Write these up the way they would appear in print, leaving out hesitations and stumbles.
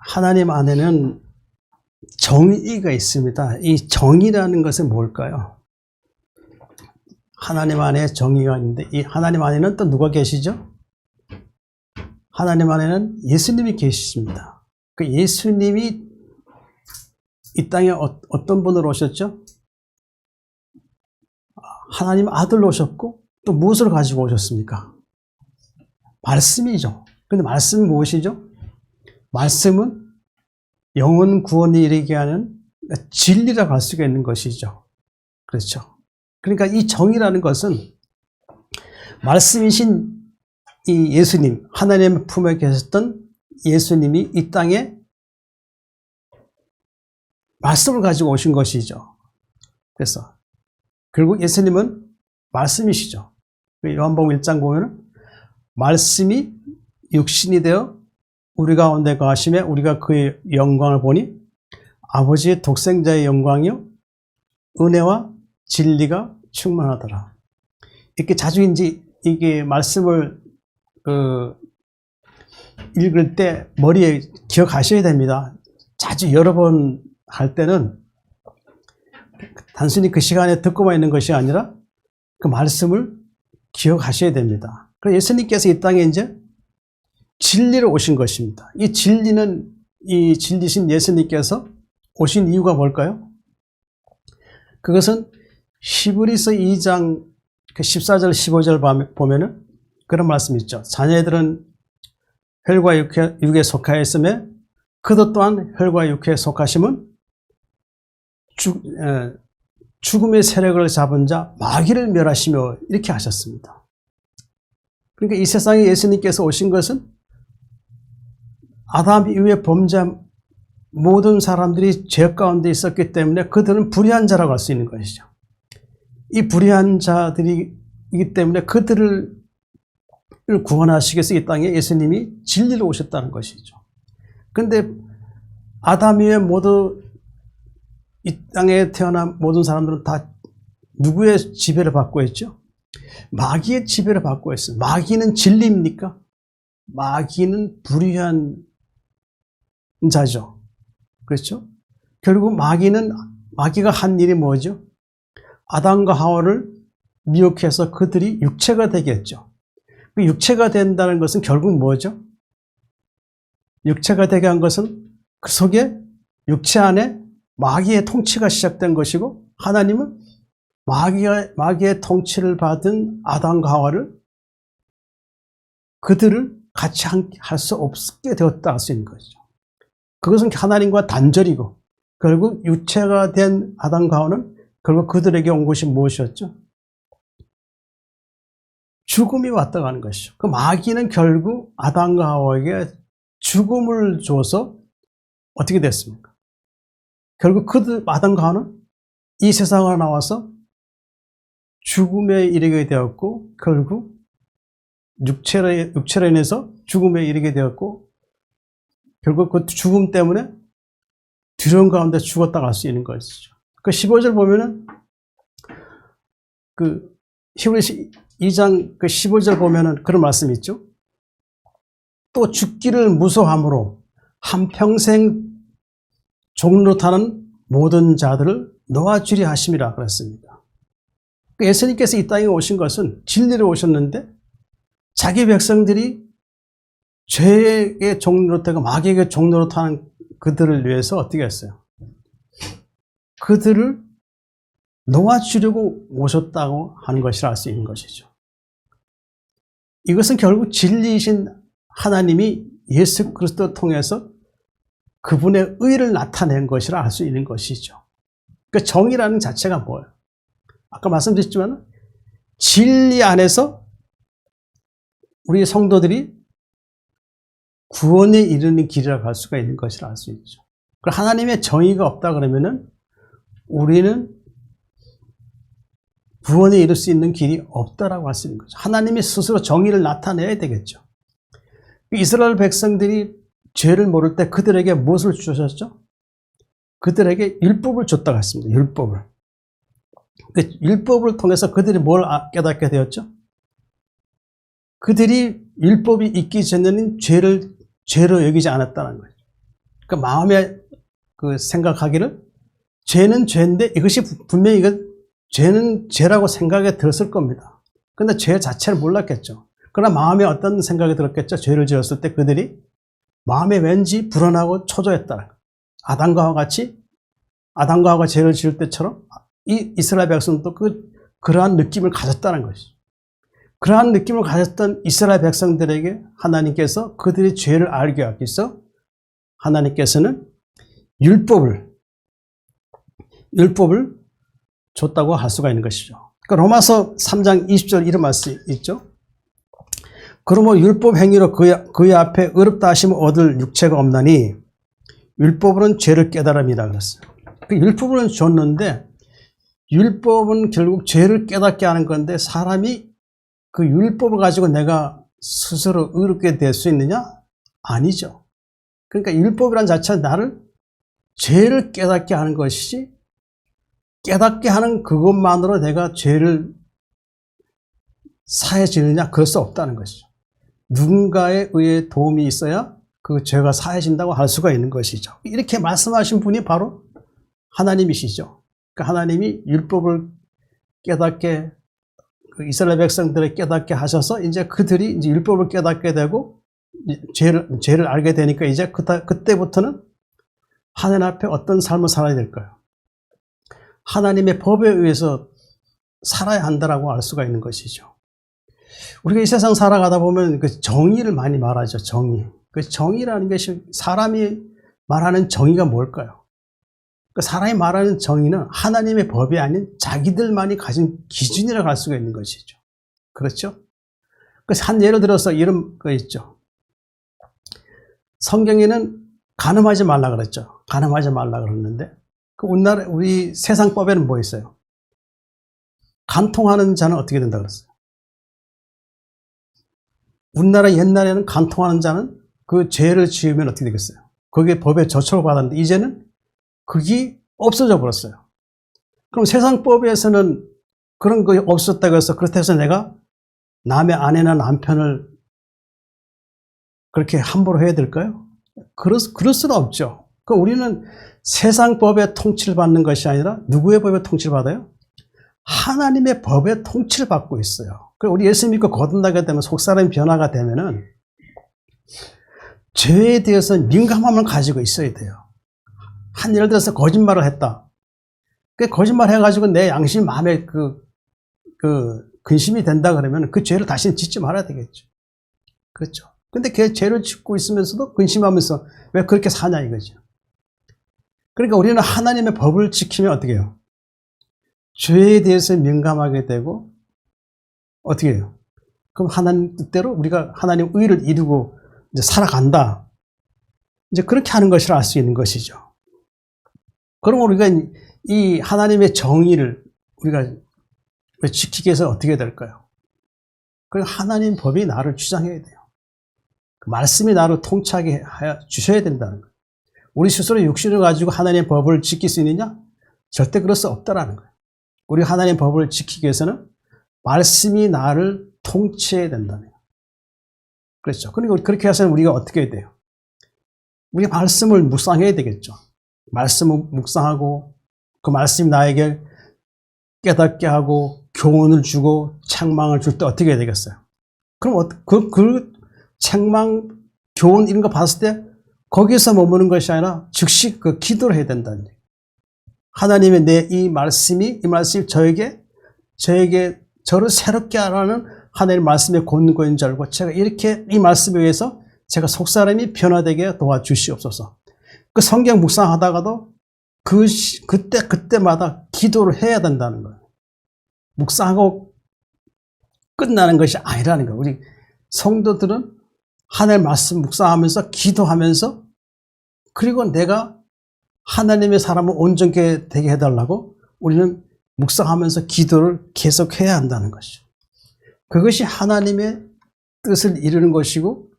하나님 안에는 정의가 있습니다. 이 정의라는 것은 뭘까요? 하나님 안에 정의가 있는데 이 하나님 안에는 또 누가 계시죠? 하나님 안에는 예수님이 계십니다. 그 예수님이 이 땅에 어떤 분으로 오셨죠? 하나님 아들로 오셨고 또 무엇을 가지고 오셨습니까? 말씀이죠. 근데 말씀은 무엇이죠? 말씀은 영혼 구원에 이르게 하는 진리라고 할 수가 있는 것이죠. 그렇죠. 그러니까 이 정의라는 것은 말씀이신 이 예수님, 하나님의 품에 계셨던 예수님이 이 땅에 말씀을 가지고 오신 것이죠. 그래서 결국 예수님은 말씀이시죠. 요한복음 1장 보면 말씀이 육신이 되어 우리 가운데 거하심에 우리가 그의 영광을 보니 아버지의 독생자의 영광이요 은혜와 진리가 충만하더라. 이렇게 자주 이게 말씀을 읽을 때 머리에 기억하셔야 됩니다. 자주 여러 번 할 때는 단순히 그 시간에 듣고만 있는 것이 아니라 그 말씀을 기억하셔야 됩니다. 그래서 예수님께서 이 땅에 이제 진리로 오신 것입니다. 이 진리는 이 진리신 예수님께서 오신 이유가 뭘까요? 그것은 히브리서 2장 14절 15절 보면은 그런 말씀이 있죠. 자녀들은 혈과 육에 속하여 있음에 그도 또한 혈과 육에 속하심은 죽음의 세력을 잡은 자 마귀를 멸하시며 이렇게 하셨습니다. 그러니까 이 세상에 예수님께서 오신 것은 아담 이후에 범죄한 모든 사람들이 죄 가운데 있었기 때문에 그들은 불의한 자라고 할 수 있는 것이죠. 이 불의한 자들이기 때문에 그들을 구원하시기 위해서 이 땅에 예수님이 진리로 오셨다는 것이죠. 그런데 아담 이후에 모두 이 땅에 태어난 모든 사람들은 다 누구의 지배를 받고 있죠? 마귀의 지배를 받고 있어요. 마귀는 진리입니까? 마귀는 불의한 자죠. 그렇죠? 결국 마귀가 한 일이 뭐죠? 아담과 하와를 미혹해서 그들이 육체가 되게 했죠. 그 육체가 된다는 것은 결국 뭐죠? 육체가 되게 한 것은 그 속에 육체 안에 마귀의 통치가 시작된 것이고 하나님은 마귀의 통치를 받은 아담과 하와를 그들을 같이 할 수 없게 되었다 할 수 있는 것이죠. 그것은 하나님과 단절이고 결국 육체가 된 아담과 하와는 결국 그들에게 온 것이 무엇이었죠? 죽음이 왔다 가는 것이죠. 그 마귀는 결국 아담과 하와에게 죽음을 줘서 어떻게 됐습니까? 결국 아담과 하와는 이 세상으로 나와서 죽음에 이르게 되었고 결국 육체로 인해서 죽음에 이르게 되었고 결국 그 죽음 때문에 두려움 가운데 죽었다고 할 수 있는 것이죠. 그 15절 보면은 그 히브리서 2장 그 15절 보면은 그런 말씀이 있죠. 또 죽기를 무서워함으로 한평생 종노릇하는 모든 자들을 놓아주리 하심이라 그랬습니다. 예수님께서 이 땅에 오신 것은 진리로 오셨는데 자기 백성들이 죄의 종노릇하고 마귀에게 종노릇하는 그들을 위해서 어떻게 했어요? 그들을 놓아주려고 오셨다고 하는 것이라 할 수 있는 것이죠. 이것은 결국 진리이신 하나님이 예수 그리스도를 통해서 그분의 의를 나타낸 것이라 할 수 있는 것이죠. 그 정의라는 자체가 뭐예요? 아까 말씀드렸지만 진리 안에서 우리 성도들이 구원에 이르는 길이라고 할 수가 있는 것이라 할 수 있죠. 하나님의 정의가 없다 그러면은 우리는 구원에 이를 수 있는 길이 없다라고 할 수 있는 거죠. 하나님이 스스로 정의를 나타내야 되겠죠. 이스라엘 백성들이 죄를 모를 때 그들에게 무엇을 주셨죠? 그들에게 율법을 줬다고 했습니다. 율법을. 그 율법을 통해서 그들이 뭘 깨닫게 되었죠? 그들이 율법이 있기 전에는 죄로 여기지 않았다는 거죠. 그 마음에 그 생각하기를 죄는 죄인데 이것이 분명히 죄는 죄라고 생각이 들었을 겁니다. 근데 죄 자체를 몰랐겠죠. 그러나 마음에 어떤 생각이 들었겠죠. 죄를 지었을 때 그들이 마음에 왠지 불안하고 초조했다. 아담과 하와가 죄를 지을 때처럼 이 이스라엘 백성도 그러한 느낌을 가졌다는 것이죠. 그러한 느낌을 가졌던 이스라엘 백성들에게 하나님께서 그들의 죄를 알게 하기 위해서 하나님께서는 율법을 줬다고 할 수가 있는 것이죠. 그러니까 로마서 3장 20절 이런 말씀이 있죠. 그러므로 율법 행위로 그의 앞에 의롭다 하심을 얻을 육체가 없나니 율법으로는 죄를 깨달음이라 그랬어요. 그 율법은 줬는데 율법은 결국 죄를 깨닫게 하는 건데 사람이 그 율법을 가지고 내가 스스로 의롭게 될 수 있느냐? 아니죠. 그러니까 율법이란 자체는 나를 죄를 깨닫게 하는 것이지 깨닫게 하는 그것만으로 내가 죄를 사해지느냐? 그럴 수 없다는 것이죠. 누군가에 의해 도움이 있어야 그 죄가 사해진다고 할 수가 있는 것이죠. 이렇게 말씀하신 분이 바로 하나님이시죠. 그러니까 하나님이 율법을 깨닫게 이스라엘 백성들을 깨닫게 하셔서 이제 그들이 이제 율법을 깨닫게 되고 죄를 알게 되니까 이제 그때부터는 하나님 앞에 어떤 삶을 살아야 될까요? 하나님의 법에 의해서 살아야 한다라고 알 수가 있는 것이죠. 우리가 이 세상 살아가다 보면 그 정의를 많이 말하죠. 정의. 그 정의라는 것이 사람이 말하는 정의가 뭘까요? 그 사람이 말하는 정의는 하나님의 법이 아닌 자기들만이 가진 기준이라고 할 수가 있는 것이죠. 그렇죠? 그래서 한 예를 들어서 이런 거 있죠. 성경에는 간음하지 말라 그랬죠. 간음하지 말라 그랬는데 그 우리 세상법에는 뭐 있어요? 간통하는 자는 어떻게 된다 그랬어요? 우리나라 옛날에는 간통하는 자는 그 죄를 지으면 어떻게 되겠어요? 거기에 법에 저촉을 받았는데 이제는 그게 없어져 버렸어요. 그럼 세상법에서는 그런 거 없었다고 해서 그렇다고 해서 내가 남의 아내나 남편을 그렇게 함부로 해야 될까요? 그럴 수는 없죠. 그러니까 우리는 세상법에 통치를 받는 것이 아니라 누구의 법에 통치를 받아요? 하나님의 법에 통치를 받고 있어요. 우리 예수 믿고 거듭나게 되면 속사람이 변화가 되면은 죄에 대해서 민감함을 가지고 있어야 돼요. 예를 들어서 거짓말을 했다. 그 거짓말 해가지고 내 양심이 마음에 근심이 된다 그러면 그 죄를 다시는 짓지 말아야 되겠죠. 그렇죠. 근데 걔 죄를 짓고 있으면서도 근심하면서 왜 그렇게 사냐 이거죠. 그러니까 우리는 하나님의 법을 지키면 어떻게 해요? 죄에 대해서 민감하게 되고 어떻게 해요? 그럼 하나님 뜻대로 우리가 하나님 의를 이루고 이제 살아간다. 이제 그렇게 하는 것이라 알 수 있는 것이죠. 그럼 우리가 이 하나님의 정의를 우리가 지키기 위해서 어떻게 될까요? 그 하나님 법이 나를 주장해야 돼요. 그 말씀이 나를 통치하게 주셔야 된다는 거예요. 우리 스스로 육신을 가지고 하나님의 법을 지킬 수 있느냐? 절대 그럴 수 없다라는 거예요. 우리 하나님의 법을 지키기 위해서는 말씀이 나를 통치해야 된다는 거예요. 그렇죠. 그러니까 그렇게 해서는 우리가 어떻게 해야 돼요? 우리가 말씀을 묵상해야 되겠죠. 말씀을 묵상하고 그 말씀이 나에게 깨닫게 하고 교훈을 주고 책망을 줄 때 어떻게 해야 되겠어요? 그럼 그 책망, 교훈 이런 거 봤을 때 거기서 머무는 것이 아니라 즉시 그 기도를 해야 된다는 거예요. 하나님의 이 말씀이 저를 새롭게 하라는 하나님의 말씀의 권고인 줄 알고 제가 이렇게 이 말씀에 의해서 제가 속사람이 변화되게 도와주시옵소서. 그 성경 묵상하다가도 그때마다 기도를 해야 된다는 거예요. 묵상하고 끝나는 것이 아니라는 거예요. 우리 성도들은 하나님의 말씀 묵상하면서 기도하면서 그리고 내가 하나님의 사람을 온전하게 되게 해달라고 우리는 묵상하면서 기도를 계속해야 한다는 것이죠. 그것이 하나님의 뜻을 이루는 것이고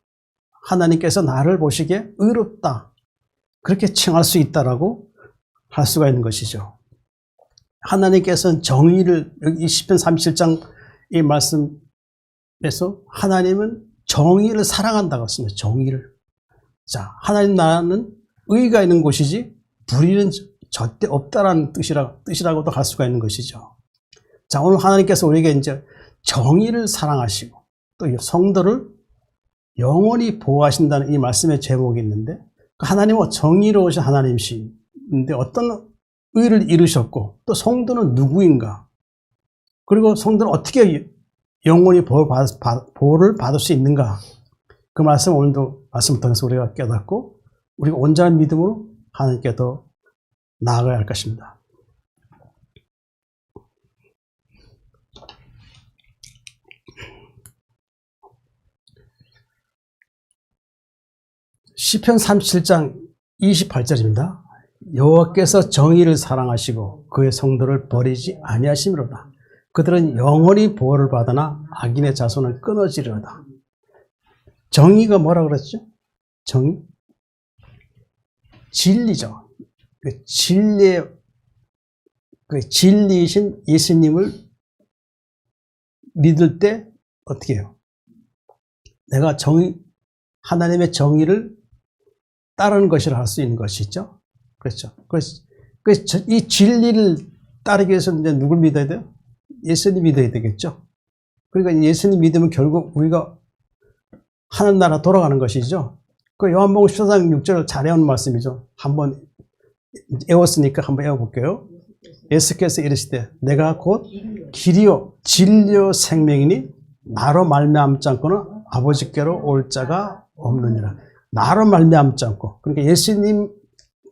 하나님께서 나를 보시기에 의롭다 그렇게 칭할 수 있다라고 할 수가 있는 것이죠. 하나님께서는 정의를 여기 시편 37장 이 말씀에서 하나님은 정의를 사랑한다고 했습니다. 정의를. 자, 하나님 나라는 의가 있는 곳이지 불의는 절대 없다라는 뜻이라고도 할 수가 있는 것이죠. 자, 오늘 하나님께서 우리에게 이제 정의를 사랑하시고 또 성도를 영원히 보호하신다는 이 말씀의 제목이 있는데, 하나님은 정의로우신 하나님이신데 어떤 의를 이루셨고 또 성도는 누구인가, 그리고 성도는 어떻게 영원히 보호를 받을 수 있는가, 그 말씀 오늘도 말씀을 통해서 우리가 깨닫고 우리가 온전한 믿음으로 하나님께 더 나아가야 할 것입니다. 시편 37장 28절입니다. 여호와께서 정의를 사랑하시고 그의 성도를 버리지 아니하심이로다. 그들은 영원히 보호를 받으나 악인의 자손은 끊어지리로다. 정의가 뭐라 그랬죠? 정의? 진리죠. 진리이신 예수님을 믿을 때 어떻게 해요? 내가 하나님의 정의를 따르는 것이라 할 수 있는 것이죠. 그렇죠. 그래서 이 진리를 따르기 위해서 이제 누굴 믿어야 돼요? 예수님 믿어야 되겠죠. 그러니까 예수님 믿으면 결국 우리가 하늘 나라 돌아가는 것이죠. 그 요한복음 14장 6절을 잘 외우는 말씀이죠. 한번 외웠으니까 한번 외워볼게요. 예수께서 이르시되 내가 곧 길이요 진리요 생명이니 나로 말미암지 않고는 아버지께로 올 자가 없느니라. 나로 말미암지 않고, 그러니까 예수님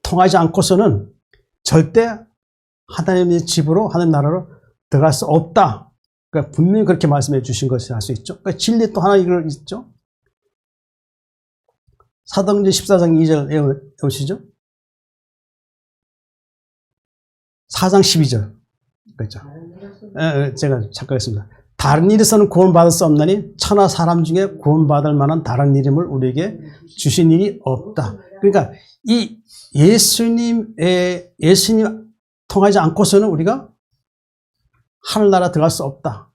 통하지 않고서는 절대 하나님의 집으로, 하나님 나라로 들어갈 수 없다. 그러니까 분명히 그렇게 말씀해 주신 것을 알 수 있죠. 그러니까 진리 또 하나 이걸 있죠. 사도행전 14장 2절 외우시죠? 4장 12절. 그렇죠. 제가 착각했습니다. 다른 일에서는 구원받을 수 없나니 천하 사람 중에 구원받을 만한 다른 이름을 우리에게 주신 일이 없다. 그러니까 이 예수님 통하지 않고서는 우리가 하늘나라 들어갈 수 없다.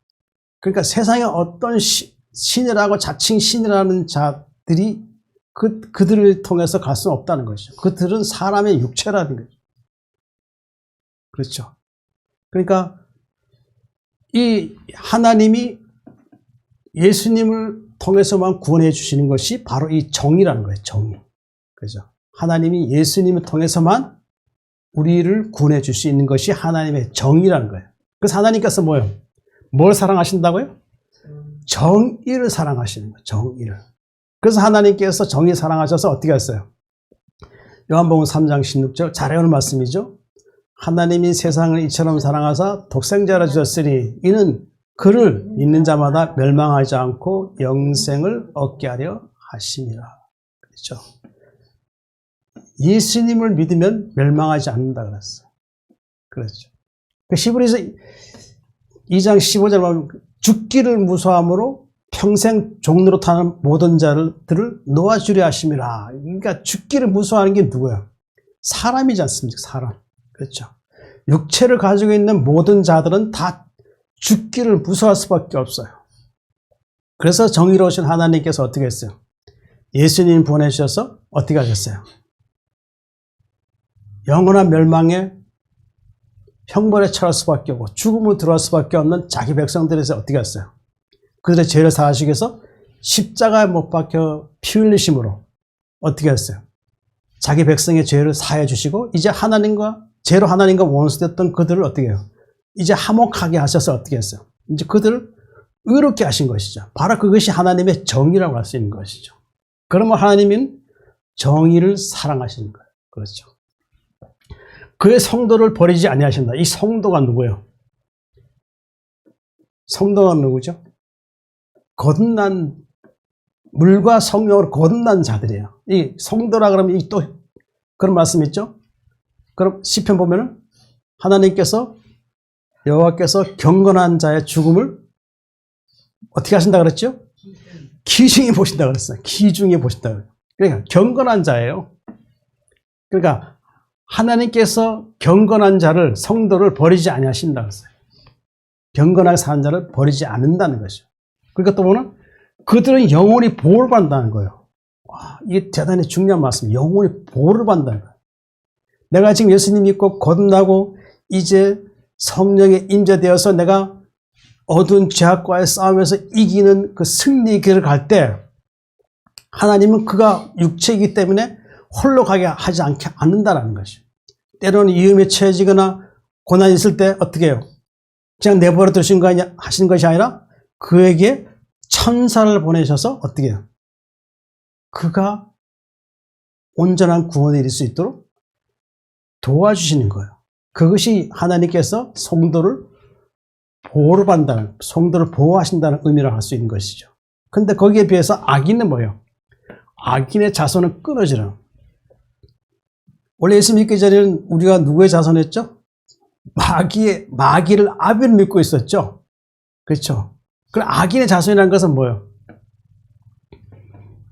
그러니까 세상에 어떤 신이라고 자칭 신이라는 자들이 그들을 통해서 갈 수는 없다는 것이죠. 그들은 사람의 육체라는 거죠. 그렇죠. 그러니까 이 하나님이 예수님을 통해서만 구원해 주시는 것이 바로 이 정의라는 거예요. 정의. 그죠? 하나님이 예수님을 통해서만 우리를 구원해 줄 수 있는 것이 하나님의 정의라는 거예요. 그래서 하나님께서 뭐예요? 뭘 사랑하신다고요? 정의를 사랑하시는 거예요. 정의를. 그래서 하나님께서 정의 사랑하셔서 어떻게 했어요? 요한복음 3장 16절 잘 외우는 말씀이죠. 하나님이 세상을 이처럼 사랑하사 독생자를 주셨으니 이는 그를 믿는 자마다 멸망하지 않고 영생을 얻게 하려 하심이라. 그렇죠? 예수님을 믿으면 멸망하지 않는다 그랬어요. 그렇죠. 히브리서 2장 15절 보면 죽기를 무서함으로 평생 종로로 타는 모든 자들을 놓아주려 하심이라. 그러니까 죽기를 무서워하는 게 누구야? 사람이지 않습니까? 사람. 그렇죠. 육체를 가지고 있는 모든 자들은 다 죽기를 무서워할 수밖에 없어요. 그래서 정의로우신 하나님께서 어떻게 했어요? 예수님 보내주셔서 어떻게 하셨어요? 영원한 멸망에 형벌에 처할 수밖에 없고 죽음으로 들어갈 수밖에 없는 자기 백성들에서 어떻게 했어요? 그들의 죄를 사하시기 위해서 십자가에 못 박혀 피 흘리심으로 어떻게 했어요? 자기 백성의 죄를 사해 주시고 이제 죄로 하나님과 원수됐던 그들을 어떻게 해요? 이제 화목하게 하셔서 어떻게 했어요? 이제 그들을 의롭게 하신 것이죠. 바로 그것이 하나님의 정의라고 할 수 있는 것이죠. 그러면 하나님은 정의를 사랑하시는 거예요. 그렇죠. 그의 성도를 버리지 아니하신다. 이 성도가 누구예요? 성도가 누구죠? 거듭난 물과 성령으로 거듭난 자들이에요. 이 성도라 그러면 또 그런 말씀 있죠? 그럼 시편 보면은 하나님께서 여호와께서 경건한 자의 죽음을 어떻게 하신다 그랬죠? 기중히 보신다 그랬어요. 기중히 보신다 그랬어요. 그러니까 경건한 자예요. 그러니까 하나님께서 경건한 자를 성도를 버리지 아니하신다 그랬어요. 경건하게 사는 자를 버리지 않는다는 것이죠. 그러니까 또 보면 그들은 영원히 보호를 받는다는 거예요. 와, 이게 대단히 중요한 말씀. 영혼이 보호를 받는다는 거예요. 내가 지금 예수님 믿고 거듭나고 이제 성령에 임재되어서 내가 어두운 죄악과의 싸움에서 이기는 그 승리 길을 갈 때 하나님은 그가 육체이기 때문에 홀로 가게 하지 않는다라는 것이죠. 때로는 위험에 처해지거나 고난이 있을 때 어떻게 해요? 그냥 내버려 두신 거 아니야? 하시는 것이 아니라 그에게 천사를 보내셔서 어떻게 해요? 그가 온전한 구원에 이를 수 있도록 도와주시는 거예요. 그것이 하나님께서 성도를 보호를 받는다는, 성도를 보호하신다는 의미를 할 수 있는 것이죠. 근데 거기에 비해서 악인은 뭐예요? 악인의 자손은 끊어지는. 원래 예수 믿기 전에는 우리가 누구의 자손이었죠? 마귀를 아벨을 믿고 있었죠. 그렇죠? 그럼 악인의 자손이라는 것은 뭐예요?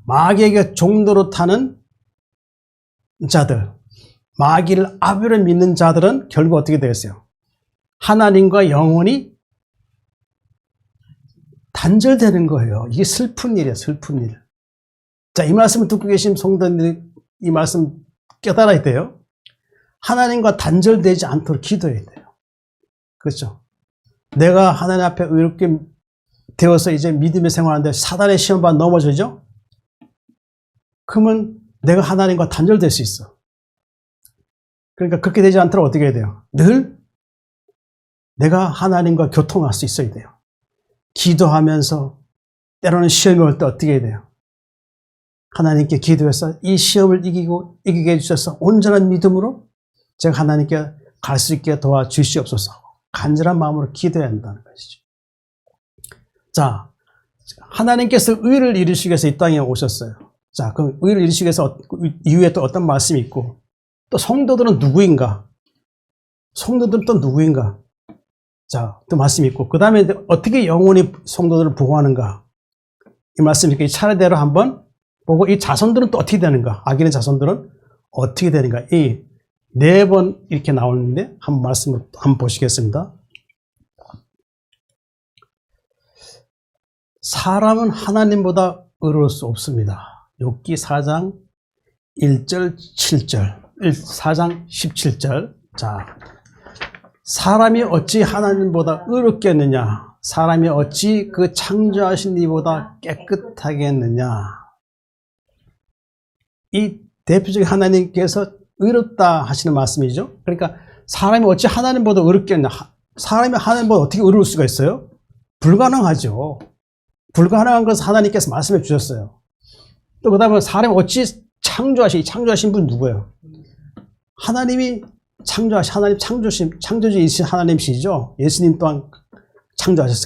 마귀에게 종로로 타는 자들, 마귀를 아벨을 믿는 자들은 결국 어떻게 되겠어요? 하나님과 영원히 단절되는 거예요. 이게 슬픈 일이에요. 슬픈 일. 자, 이 말씀을 듣고 계신 성도님들이 이 말씀 깨달아야 돼요. 하나님과 단절되지 않도록 기도해야 돼요. 그렇죠? 내가 하나님 앞에 의롭게 되어서 이제 믿음의 생활하는데 사단의 시험받아 넘어지죠? 그러면 내가 하나님과 단절될 수 있어. 그러니까 그렇게 되지 않도록 어떻게 해야 돼요? 늘 내가 하나님과 교통할 수 있어야 돼요. 기도하면서 때로는 시험이 올 때 어떻게 해야 돼요? 하나님께 기도해서 이 시험을 이기게 해주셔서 온전한 믿음으로 제가 하나님께 갈 수 있게 도와주시옵소서. 간절한 마음으로 기도해야 한다는 것이죠. 자, 하나님께서 의를 이루시기 위해서 이 땅에 오셨어요. 자, 그럼 의를 이루시기 위해서 이후에 또 어떤 말씀이 있고 또 성도들은 누구인가? 성도들은 또 누구인가? 자, 또 말씀이 있고 그 다음에 어떻게 영혼이 성도들을 보호하는가? 이 말씀이 이렇게 차례대로 한번 보고 이 자손들은 또 어떻게 되는가? 악인의 자손들은 어떻게 되는가? 이 4번 이렇게 나오는데 한 말씀을 한번 보시겠습니다. 사람은 하나님보다 의로울 수 없습니다. 욥기 4장 1절 7절 4장 17절. 자, 사람이 어찌 하나님보다 의롭겠느냐? 사람이 어찌 그 창조하신 이보다 깨끗하겠느냐? 이 대표적인 하나님께서 의롭다 하시는 말씀이죠. 그러니까 사람이 어찌 하나님보다 의롭겠냐? 사람이 하나님보다 어떻게 의로울 수가 있어요? 불가능하죠. 불가능한 것을 하나님께서 말씀해 주셨어요. 또 그 다음에 사람이 어찌 창조하신 분 누구예요? 하나님이 하나님 창조주이신 하나님이시죠. 예수님 또한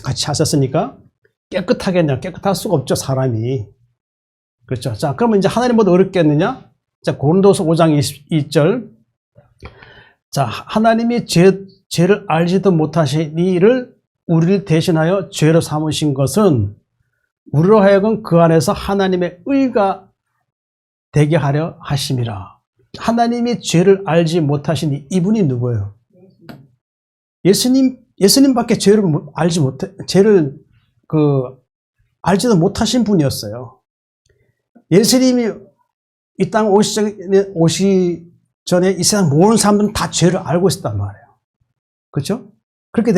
같이 하셨으니까 깨끗하겠냐? 깨끗할 수가 없죠, 사람이. 그렇죠. 자, 그러면 이제 하나님보다 어렵겠느냐? 자, 고린도서 5장 22절. 자, 하나님이 죄를 알지도 못하신 이를 우리를 대신하여 죄로 삼으신 것은 우리로 하여금 그 안에서 하나님의 의가 되게 하려 하심이라. 하나님이 죄를 알지 못하신 이분이 누구예요? 예수님밖에 죄를 알지도 못하신 분이었어요. 예수님이 이 땅 오시 전에 이 세상 모든 사람들은 다 죄를 알고 있었단 말이에요. 그렇죠? 그렇게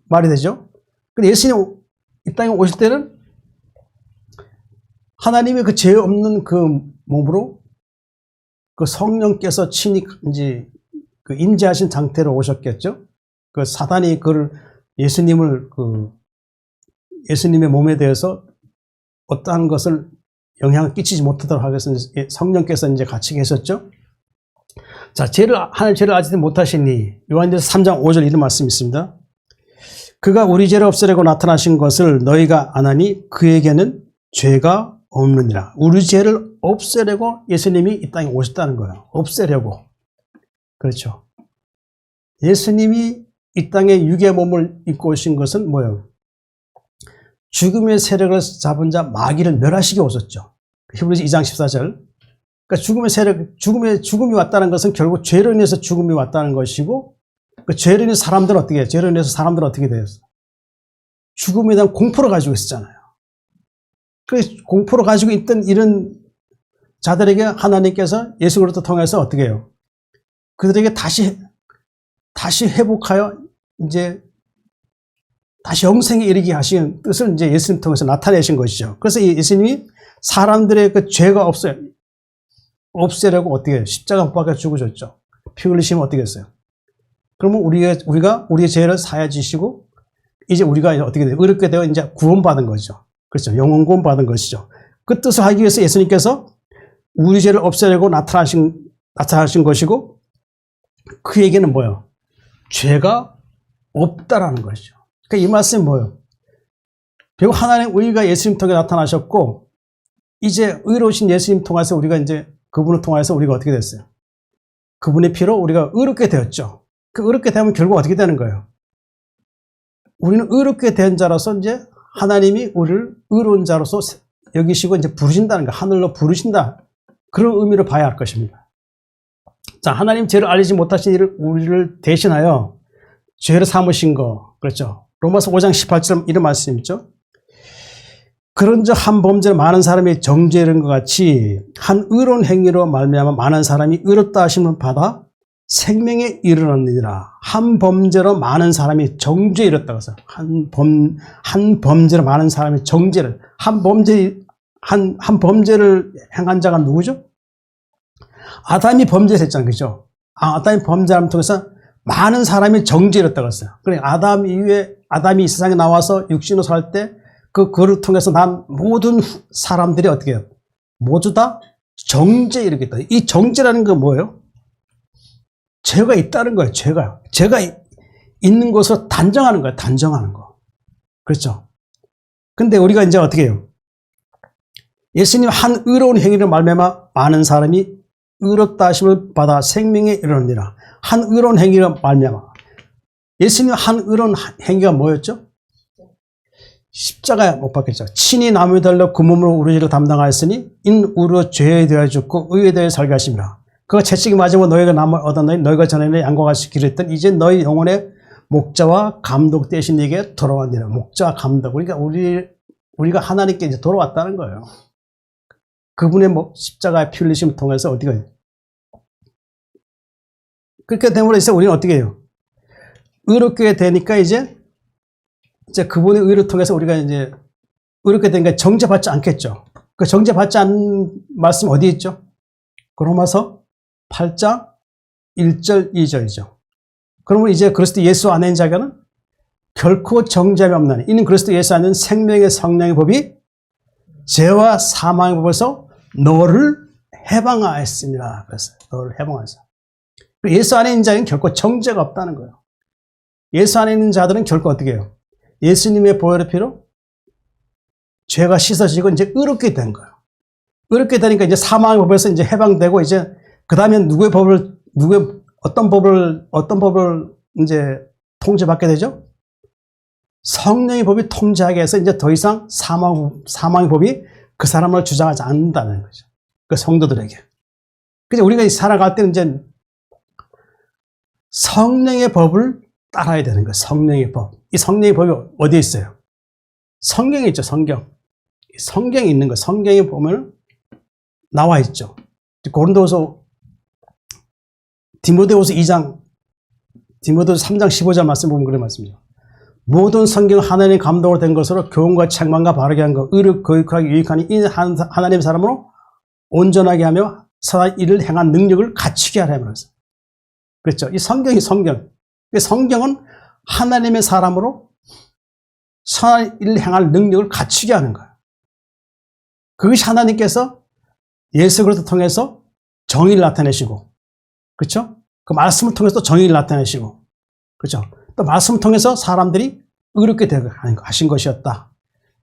말이 되죠? 근데 예수님 이 땅에 오실 때는 하나님의 그 죄 없는 그 몸으로 그 성령께서 친히 이제 그 임재하신 상태로 오셨겠죠? 그 사단이 예수님의 몸에 대해서 어떠한 것을 영향을 끼치지 못하도록 하기 위해서 성령께서 이제 같이 계셨죠? 자, 하나님 죄를 알지 못하시니, 요한일서 3장 5절 이런 말씀이 있습니다. 그가 우리 죄를 없애려고 나타나신 것을 너희가 아나니 그에게는 죄가 없느니라. 우리 죄를 없애려고 예수님이 이 땅에 오셨다는 거예요. 없애려고. 그렇죠. 예수님이 이 땅에 육의 몸을 입고 오신 것은 뭐예요? 죽음의 세력을 잡은 자 마귀를 멸하시게 오셨죠. 히브리서 2장 14절. 그러니까 죽음이 왔다는 것은 결국 죄로 인해서 죽음이 왔다는 것이고, 그 죄로 인해서 사람들은 어떻게 해요? 죄로 인해서 사람들은 어떻게 돼요? 죽음에 대한 공포를 가지고 있었잖아요. 그 공포를 가지고 있던 이런 자들에게 하나님께서 예수 그리스도 통해서 어떻게 해요? 그들에게 다시 회복하여 이제 다시 영생에 이르게 하신 뜻을 이제 예수님 통해서 나타내신 것이죠. 그래서 예수님이 사람들의 그 죄가 없애려고 어떻게 해요? 십자가 못 박아 죽으셨죠. 피 흘리시면 어떻게 했어요? 그러면 우리가 우리의 죄를 사해 주시고 이제 우리가 어떻게 돼요? 의롭게 되어 이제 구원받은 거죠. 그렇죠. 영원 구원받은 것이죠. 그 뜻을 하기 위해서 예수님께서 우리 죄를 없애려고 나타나신 것이고 그에게는 뭐예요? 죄가 없다라는 것이죠. 그러니까 이 말씀이 뭐예요? 결국 하나님의 의가 예수님 통해 나타나셨고 이제 의로우신 예수님 통해서 우리가 이제 그분을 통해서 우리가 어떻게 됐어요? 그분의 피로 우리가 의롭게 되었죠. 그 의롭게 되면 결국 어떻게 되는 거예요? 우리는 의롭게 된 자로서 이제 하나님이 우리를 의로운 자로서 여기시고 이제 부르신다는 거, 하늘로 부르신다. 그런 의미로 봐야 할 것입니다. 자, 하나님 죄를 알리지 못하신 일을 우리를 대신하여 죄를 삼으신 거, 그렇죠. 로마서 5장 18절 이런 말씀 있죠. 그런즉 한 범죄로 많은 사람이 정죄에 이른 것 같이 한 의로운 행위로 말미암아 많은 사람이 의롭다 하심을 받아 생명에 이르느니라. 한 범죄로 많은 사람이 정죄에 이르렀다고 해서 한 범죄로 많은 사람이 정죄를 한 범죄를 행한 자가 누구죠? 아담이 범죄했잖아요. 그죠? 아담이 범죄함을 통해서 많은 사람이 정죄에 이르렀다고 했어요. 그러니까 아담이 이 세상에 나와서 육신으로 살 때 그를 통해서 난 모든 사람들이 어떻게 해요? 모두 다 정죄에 이르겠다. 이 정죄라는 건 뭐예요? 죄가 있다는 거예요. 죄가 있는 것을 단정하는 거예요. 단정하는 거. 그렇죠? 근데 우리가 이제 어떻게 해요? 예수님 한 의로운 행위를 말미암아 많은 사람이 의롭다 하심을 받아 생명에 이르느니라. 한 의로운 행위를 말미암아. 예수님 한 의로운 행위가 뭐였죠? 십자가에 못 박혔죠. 친히 나무에 달려 그 몸으로 우리 죄를 담당하였으니 인 우리로 죄에 대하여 죽고 의에 대하여 살게 하심이라. 그가 채찍이 맞으면 너희가 남을 얻었노니 너희가 전에는 양과 같이 기르던 이제 너희 영혼의 목자와 감독 대신 네게 돌아왔느니라. 목자와 감독. 그러니까 우리가 하나님께 이제 돌아왔다는 거예요. 그분의 십자가의 피 흘리심을 통해서 어디가 해요? 그렇게 됨으로 해서 우리는 어떻게 해요? 의롭게 되니까 이제 그분의 의를 통해서 우리가 이제 의롭게 되니까 정죄받지 않겠죠. 그 정죄받지 않는 말씀 어디 있죠? 로마서 8장 1절 2절이죠. 그러면 이제 그리스도 예수 안에 있는 자에게는 결코 정죄함이 없나니 이는 그리스도 예수 안에 있는 생명의 성령의 법이 죄와 사망의 법에서 너를 해방하였습니다. 그래서 너를 해방하였어. 예수 안에 있는 자에게는 결코 정죄가 없다는 거예요. 예수 안에 있는 자들은 결코 어떻게 해요? 예수님의 보혈의 피로 죄가 씻어지고 이제 의롭게 된 거예요. 의롭게 되니까 이제 사망의 법에서 이제 해방되고 이제 그 다음에 어떤 법을 이제 통제받게 되죠? 성령의 법이 통제하게 해서 이제 더 이상 사망의 법이 그 사람을 주장하지 않는다는 거죠. 그 성도들에게. 그래서 우리가 살아갈 때는 이제 성령의 법을 따라야 되는 거예요. 성령의 법. 이 성령의 법이 어디에 있어요? 성경에 있죠. 성경에 있는 거. 성경에 보면 나와 있죠. 고린도서 디모데후서 3장 15절 말씀 보면 그런 말씀이죠. 모든 성경 하나님의 감동으로 된 것으로 교훈과 책망과 바르게 한 것, 의를 거룩하게 유익하니 이 하나님의 사람으로 온전하게 하며 선한 일을 행한 능력을 갖추게 하라 말했어요. 그렇죠. 이 성경이 성경은 하나님의 사람으로 선한 일을 행할 능력을 갖추게 하는 거예요. 그것이 하나님께서 예수 그리스도 통해서 정의를 나타내시고, 그렇죠? 그 말씀을 통해서 정의를 나타내시고, 그렇죠? 또 말씀을 통해서 사람들이 의롭게 되게 하신 것이었다.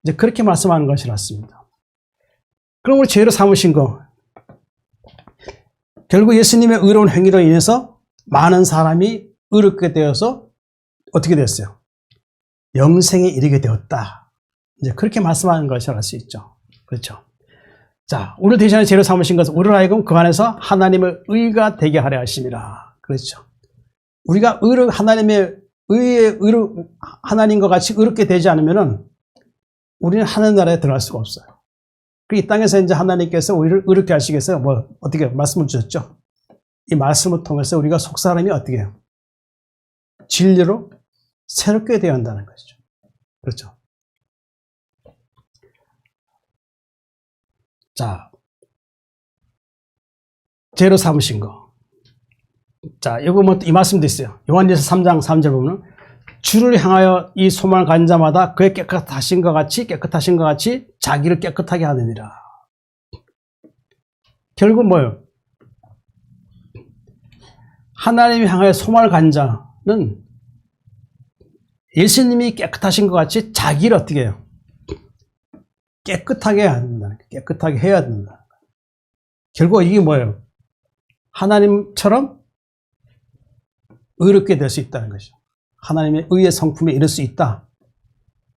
이제 그렇게 말씀하는 것이 맞습니다. 그럼 우리 죄로 삼으신 거, 결국 예수님의 의로운 행위로 인해서 많은 사람이 의롭게 되어서 어떻게 됐어요? 영생에 이르게 되었다. 이제 그렇게 말씀하는 것을 알 수 있죠. 그렇죠? 자, 우리를 대신하여 죄로 삼으신 것은 우리를 하여금 그 안에서 하나님의 의가 되게 하려 하심이라. 그렇죠? 우리가 하나님의 하나님과 같이 의롭게 되지 않으면은 우리는 하늘 나라에 들어갈 수가 없어요. 이 땅에서 이제 하나님께서 우리를 의롭게 하시기 위해서 어떻게 말씀을 주셨죠? 이 말씀을 통해서 우리가 속사람이 어떻게 해요? 진리로 새롭게 되어야 한다는 것이죠. 그렇죠. 자, 죄로 삼으신 거. 자, 이거 이 말씀도 있어요. 요한일서 3장 3절 보면 주를 향하여 이 소망을 가진 자마다 그의 깨끗하신 것 같이 자기를 깨끗하게 하느니라. 결국 뭐예요? 하나님을 향하여 소망을 가진 자는 예수님이 깨끗하신 것 같이 자기를 어떻게 해요? 깨끗하게 해야 된다. 깨끗하게 해야 된다. 결국 이게 뭐예요? 하나님처럼 의롭게 될 수 있다는 것이죠. 하나님의 의의 성품에 이를 수 있다.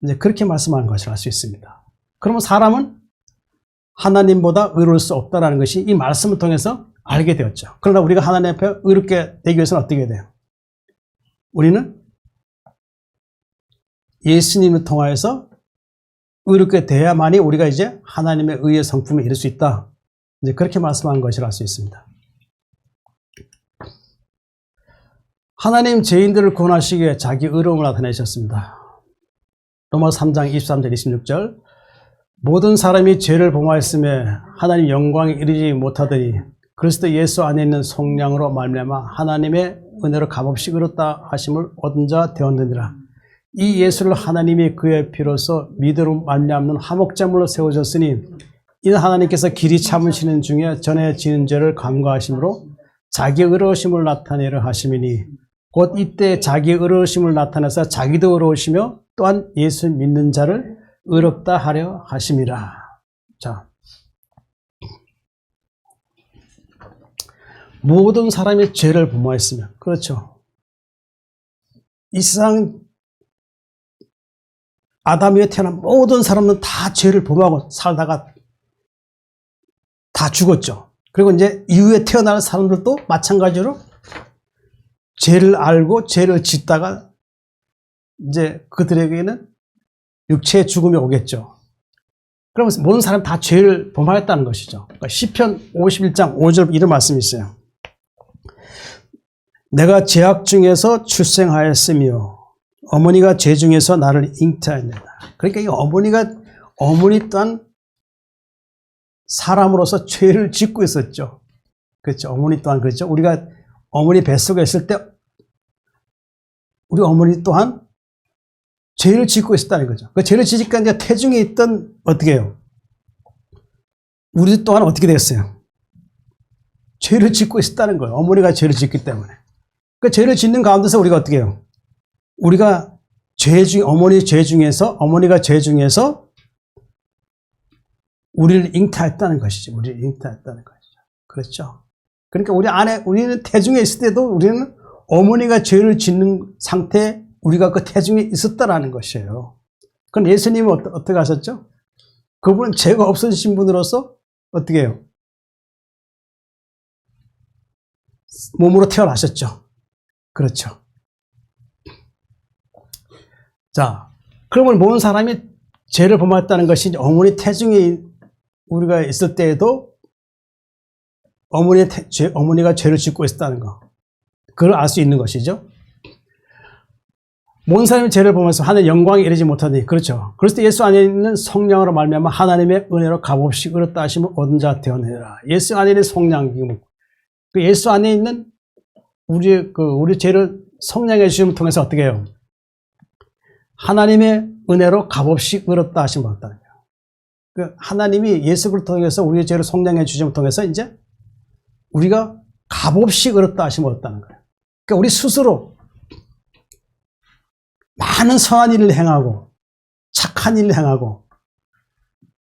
이제 그렇게 말씀하는 것을 알 수 있습니다. 그러면 사람은 하나님보다 의로울 수 없다는 것이 이 말씀을 통해서 알게 되었죠. 그러나 우리가 하나님 앞에 의롭게 되기 위해서는 어떻게 해야 돼요? 우리는 예수님을 통하여서 의롭게 돼야만이 우리가 이제 하나님의 의의 성품에 이를 수 있다. 이제 그렇게 말씀하는 것을 알 수 있습니다. 하나님 죄인들을 구원하시기 위해 자기 의로움을 나타내셨습니다. 로마서 3장 23절 26절 모든 사람이 죄를 범하였음에 하나님 영광에 이르지 못하더니 그리스도 예수 안에 있는 속량으로 말미암아 하나님의 은혜로 값없이 의롭다 하심을 얻은 자 되었느니라. 이 예수를 하나님이 그의 피로써 믿음으로 말미암는 화목제물로 세우셨으니 이는 하나님께서 길이 참으시는 중에 전에 지은 죄를 간과하심으로 자기 의로우심을 나타내려 하심이니 곧 이때 자기 의로우심을 나타내서 자기도 의로우시며 또한 예수 믿는 자를 의롭다 하려 하심이라. 자, 모든 사람이 죄를 범하였으면, 그렇죠. 이 세상 아담 위에 태어난 모든 사람은 다 죄를 범하고 살다가 다 죽었죠. 그리고 이제 이후에 태어나는 사람들도 마찬가지로 죄를 알고 죄를 짓다가 이제 그들에게는 육체의 죽음이 오겠죠. 그러면서 모든 사람 다 죄를 범하였다는 것이죠. 그러니까 시편 51장 5절 이런 말씀이 있어요. 내가 죄악 중에서 출생하였으며 어머니가 죄 중에서 나를 잉태하였느니라. 그러니까 이 어머니 또한 사람으로서 죄를 짓고 있었죠. 그렇죠. 어머니 또한 그렇죠. 우리가 어머니 뱃속에 있을 때 우리 어머니 또한 죄를 짓고 있었다는 거죠. 그 죄를 지니까 이제 태중에 있던 어떻게 해요? 우리 또한 어떻게 됐어요? 죄를 짓고 있었다는 거예요. 어머니가 죄를 짓기 때문에. 그 죄를 짓는 가운데서 우리가 어떻게 해요? 우리가 어머니가 죄 중에서 우리를 잉태했다는 것이죠. 우리를 잉태했다는 것이죠. 그렇죠. 그러니까 우리는 태중에 있을 때도 우리는 어머니가 죄를 짓는 상태에 우리가 그 태중에 있었다라는 것이에요. 그럼 예수님은 어떻게 하셨죠? 그분은 죄가 없으신 분으로서 어떻게 해요? 몸으로 태어나셨죠. 그렇죠. 자, 그러면 모든 사람이 죄를 범했다는 것이 어머니 태중에 우리가 있을 때에도 어머니가 죄를 짓고 있었다는 거. 그걸 알 수 있는 것이죠. 모든 사람이 죄를 범해서 하나님의 영광에 이르지 못하니, 그렇죠. 그리스도 예수 안에 있는 성령으로 말미암아 하나님의 은혜로 값없이 의롭다 하심을 얻은 자 되었느니라. 예수 안에 있는 성령, 그 예수 안에 있는 우리 죄를 성령의 주심을 통해서 어떻게 해요? 하나님의 은혜로 값없이 의롭다 하심을 얻었다는 거예요. 그 하나님이 예수를 통해서 우리의 죄를 성령의 주심을 통해서 이제 우리가 값없이 의롭다 하심을 얻었다는 거예요. 그러니까 우리 스스로 많은 선한 일을 행하고 착한 일을 행하고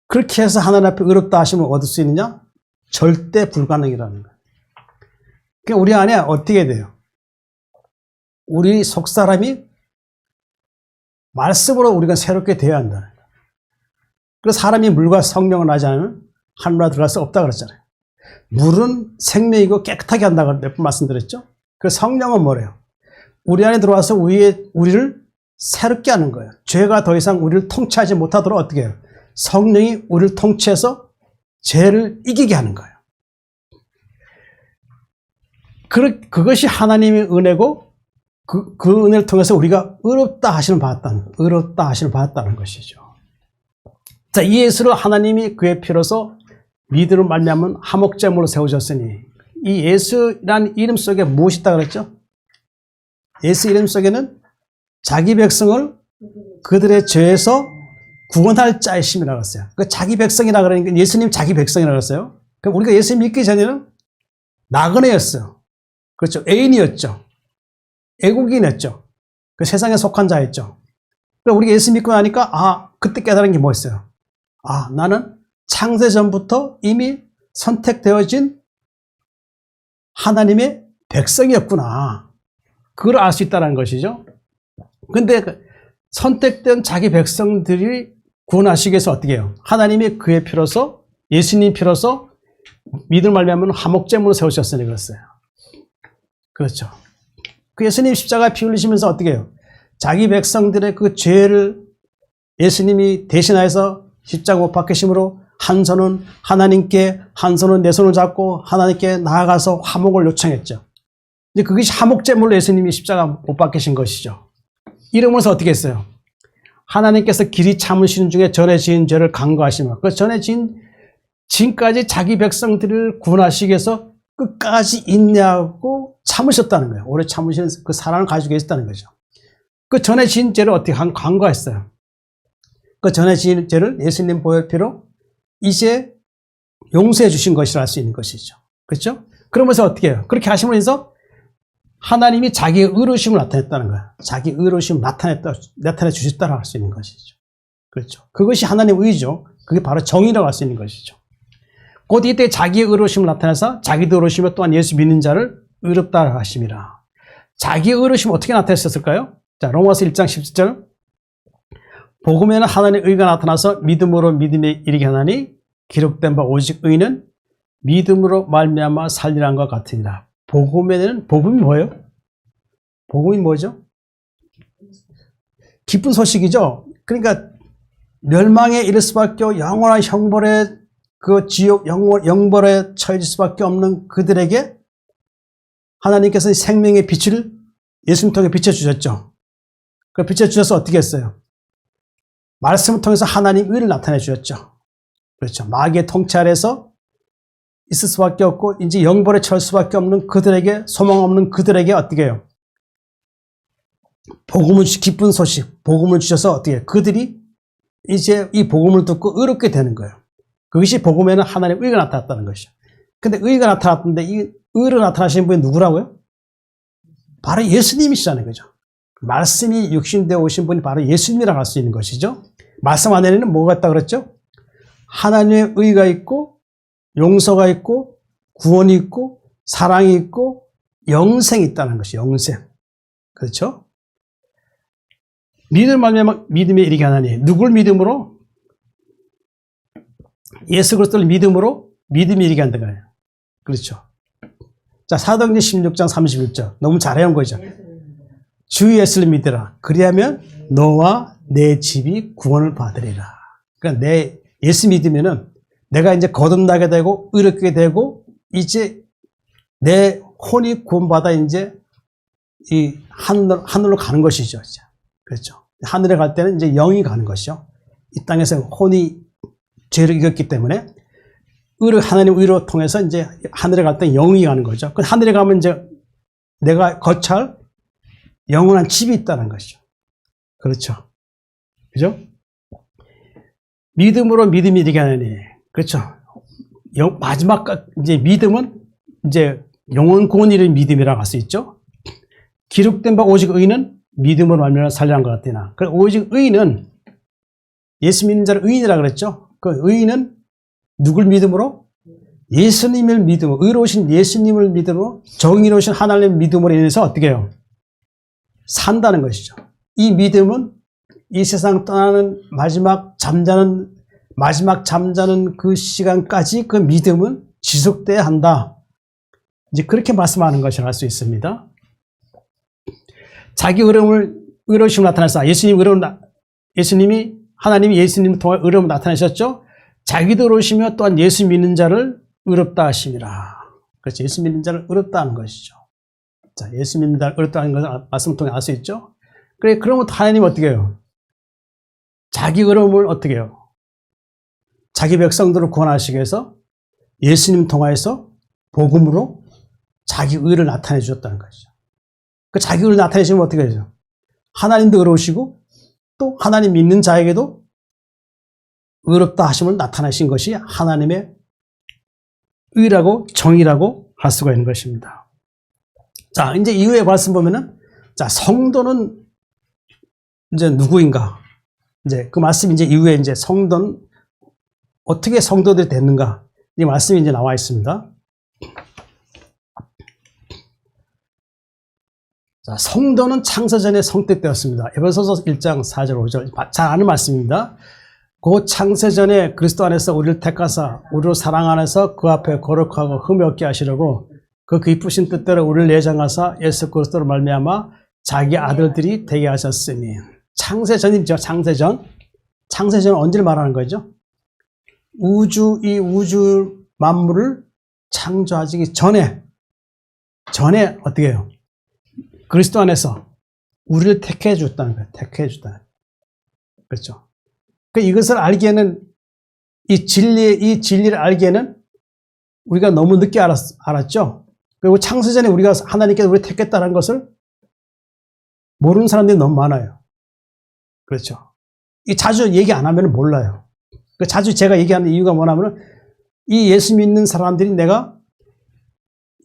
그렇게 해서 하나님 앞에 의롭다 하심을 얻을 수 있느냐? 절대 불가능이라는 거예요. 그러니까 우리 안에 어떻게 돼요? 우리 속사람이 말씀으로 우리가 새롭게 되어야 한다는 거예요. 그래서 사람이 물과 성령을 하지 않으면 하늘나라 들어갈 수 없다 그랬잖아요. 물은 생명이고 깨끗하게 한다고 몇 번 말씀드렸죠? 그 성령은 뭐래요? 우리 안에 들어와서 우리를 새롭게 하는 거예요. 죄가 더 이상 우리를 통치하지 못하도록 어떻게 해요? 성령이 우리를 통치해서 죄를 이기게 하는 거예요. 그것이 하나님의 은혜고 그 은혜를 통해서 우리가 의롭다 하시는 받았다는 것이죠. 자, 이 예수를 하나님이 그의 피로서 믿음으로 말미암은 화목제물로 세우셨으니 이 예수라는 이름 속에 무엇이 있다 그랬죠? 예수 이름 속에는 자기 백성을 그들의 죄에서 구원할 자이심이라고 했어요. 그 자기 백성이라 그러니까 예수님 자기 백성이라고 했어요. 그럼 우리가 예수 믿기 전에는 나그네였어요. 그렇죠. 애인이었죠. 애국인이었죠. 그 세상에 속한 자였죠. 그럼 우리가 예수 믿고 나니까 그때 깨달은 게 뭐였어요? 나는 창세 전부터 이미 선택되어진 하나님의 백성이었구나. 그걸 알 수 있다는 것이죠. 근데 선택된 자기 백성들이 구원하시기 위해서 어떻게 해요? 하나님이 그의 피로서, 예수님 피로서 믿음을 말미암은 화목제물로 세우셨으니 그랬어요. 그렇죠. 그 예수님 십자가 피 흘리시면서 어떻게 해요? 자기 백성들의 그 죄를 예수님이 대신하여서 십자가 못 박히심으로 한 손은 하나님께, 한 손은 내 손을 잡고 하나님께 나아가서 화목을 요청했죠. 이제 그것이 화목제물로 예수님이 십자가 못 박히신 것이죠. 이러면서 어떻게 했어요? 하나님께서 길이 참으시는 중에 전에 지은 죄를 간구하시며 그 전에 지금까지 자기 백성들을 구원하시기 위해서 끝까지 인내하고 참으셨다는 거예요. 오래 참으시는 그 사랑을 가지고 계셨다는 거죠. 그 전에 지은 죄를 어떻게 간구했어요? 그 전에 지은 죄를 예수님 보혈 피로 이제 용서해 주신 것이라 할 수 있는 것이죠. 그렇죠? 그러면서 어떻게 해요? 그렇게 하시면서 하나님이 자기의 의로우심을 나타냈다는 거예요. 자기 의로우심을 나타내 주셨다고 할 수 있는 것이죠. 그렇죠. 그것이 하나님의 의죠. 그게 바로 정의라고 할 수 있는 것이죠. 곧 이때 자기의 의로우심을 나타내서 자기도 의로우시며 또한 예수 믿는 자를 의롭다 하심이라. 자기의 의로우심을 어떻게 나타냈었을까요? 자, 로마서 1장 17절. 복음에는 하나님의 의가 나타나서 믿음으로 믿음에 이르게 하나니 기록된 바 오직 의는 믿음으로 말미암아 살리라는 것 같으니라. 복음에는 복음이 뭐예요? 복음이 뭐죠? 기쁜 소식이죠. 그러니까 멸망에 이를 수밖에 영원한 형벌에 그 지옥 영벌에 처해질 수밖에 없는 그들에게 하나님께서 생명의 빛을 예수님 통해 비춰주셨죠. 그 비춰주셔서 어떻게 했어요? 말씀을 통해서 하나님 의를 나타내 주셨죠. 그렇죠. 마귀의 통치 아래서 있을 수밖에 없고 이제 영벌에 처할 수밖에 없는 그들에게, 소망 없는 그들에게 어떻게 해요? 복음을 기쁜 소식, 복음을 주셔서 어떻게 해요? 그들이 이제 이 복음을 듣고 의롭게 되는 거예요. 그것이 복음에는 하나님의 의가 나타났다는 것이죠. 근데 의가 나타났는데 이 의로 나타나신 분이 누구라고요? 바로 예수님이시라는 거죠. 말씀이 육신되어 오신 분이 바로 예수님이라고 할 수 있는 것이죠. 말씀 안에는 뭐가 있다고 그랬죠? 하나님의 의가 있고 용서가 있고 구원이 있고 사랑이 있고 영생이 있다는 것이 영생. 그렇죠? 믿음을 말미암아 믿음에 이르게 하나니 누굴 믿음으로? 예수 그리스도를 믿음으로 믿음이 이르게 한다 거예요. 그렇죠? 자, 사도행전 16장 31절. 너무 잘해온 거죠. 주 예수를 믿으라. 그리하면 너와 내 집이 구원을 받으리라. 그러니까 내 예수 믿으면은 내가 이제 거듭나게 되고 의롭게 되고 이제 내 혼이 구원받아 이제 이 하늘로 가는 것이죠. 그렇죠. 하늘에 갈 때는 이제 영이 가는 것이죠. 이 땅에서 혼이 죄를 이겼기 때문에 하나님 의로 통해서 이제 하늘에 갈 때 영이 가는 거죠. 그 하늘에 가면 이제 내가 거처할 영원한 집이 있다는 것이죠. 그렇죠. 그죠? 믿음으로 믿음이 이르게 하느니. 그렇죠. 마지막 이제 믿음은 이제 영원 구원이 이른 믿음이라고 할 수 있죠. 기록된 바 오직 의인은 믿음으로 말미암아 살리라는 것 같으나. 그 오직 의인은 예수 믿는 자를 의인이라고 그랬죠. 그 의인은 누굴 믿음으로? 예수님을 믿음으로, 의로우신 예수님을 믿음으로, 정의로우신 하나님을 믿음으로 인해서 어떻게 해요? 산다는 것이죠. 이 믿음은 이 세상 떠나는 마지막 잠자는 그 시간까지 그 믿음은 지속돼야 한다. 이제 그렇게 말씀하는 것이라 할 수 있습니다. 자기 의로우심을 나타내서 예수님이 하나님이 예수님을 통해 의로움을 나타내셨죠. 자기도 의로우시며 또한 예수 믿는 자를 의롭다 하심이라. 그렇죠. 예수 믿는 자를 의롭다 하는 것이죠. 자, 예수 믿는 자를 의롭다 하는 것을 말씀을 통해 알 수 있죠. 그래, 그러면 하나님은 어떻게 해요? 자기 의로움을 어떻게 해요? 자기 백성들을 구원하시기 위해서 예수님 통하여서 복음으로 자기 의를 나타내 주셨다는 것이죠. 그 자기 의를 나타내시면 어떻게 되죠? 하나님도 의로우시고 또 하나님 믿는 자에게도 의롭다 하심을 나타내신 것이 하나님의 의라고 정의라고 할 수가 있는 것입니다. 자, 이제 이후에 말씀 보면은, 자, 성도는 이제 누구인가? 이제 그 말씀이 이제 이후에 이제 성도는 어떻게 성도들이 됐는가? 이 말씀이 이제 나와 있습니다. 자, 성도는 창세전에 성택되었습니다. 에베소서 1장 4절 5절 잘 아는 말씀입니다. 그 창세전에 그리스도 안에서 우리를 택하사 우리로 사랑 안에서 그 앞에 거룩하고 흠이 없게 하시려고 그 기쁘신 뜻대로 우리를 예정하사 예수 그리스도로 말미암아 자기 아들들이 되게 하셨으니. 창세전이죠. 창세전. 창세전은 언제를 말하는 거죠? 이 우주 만물을 창조하기 전에 어떻게 해요? 그리스도 안에서 우리를 택해 줬다는 거예요. 택해 줬다는 거예요. 그렇죠. 이것을 알기에는 이 진리를 알기에는 우리가 너무 늦게 알았죠. 그리고 창세전에 우리가 하나님께서 우리를 택했다는 것을 모르는 사람들이 너무 많아요. 그렇죠. 이 자주 얘기 안 하면 몰라요. 자주 제가 얘기하는 이유가 뭐냐면 이 예수 믿는 사람들이 내가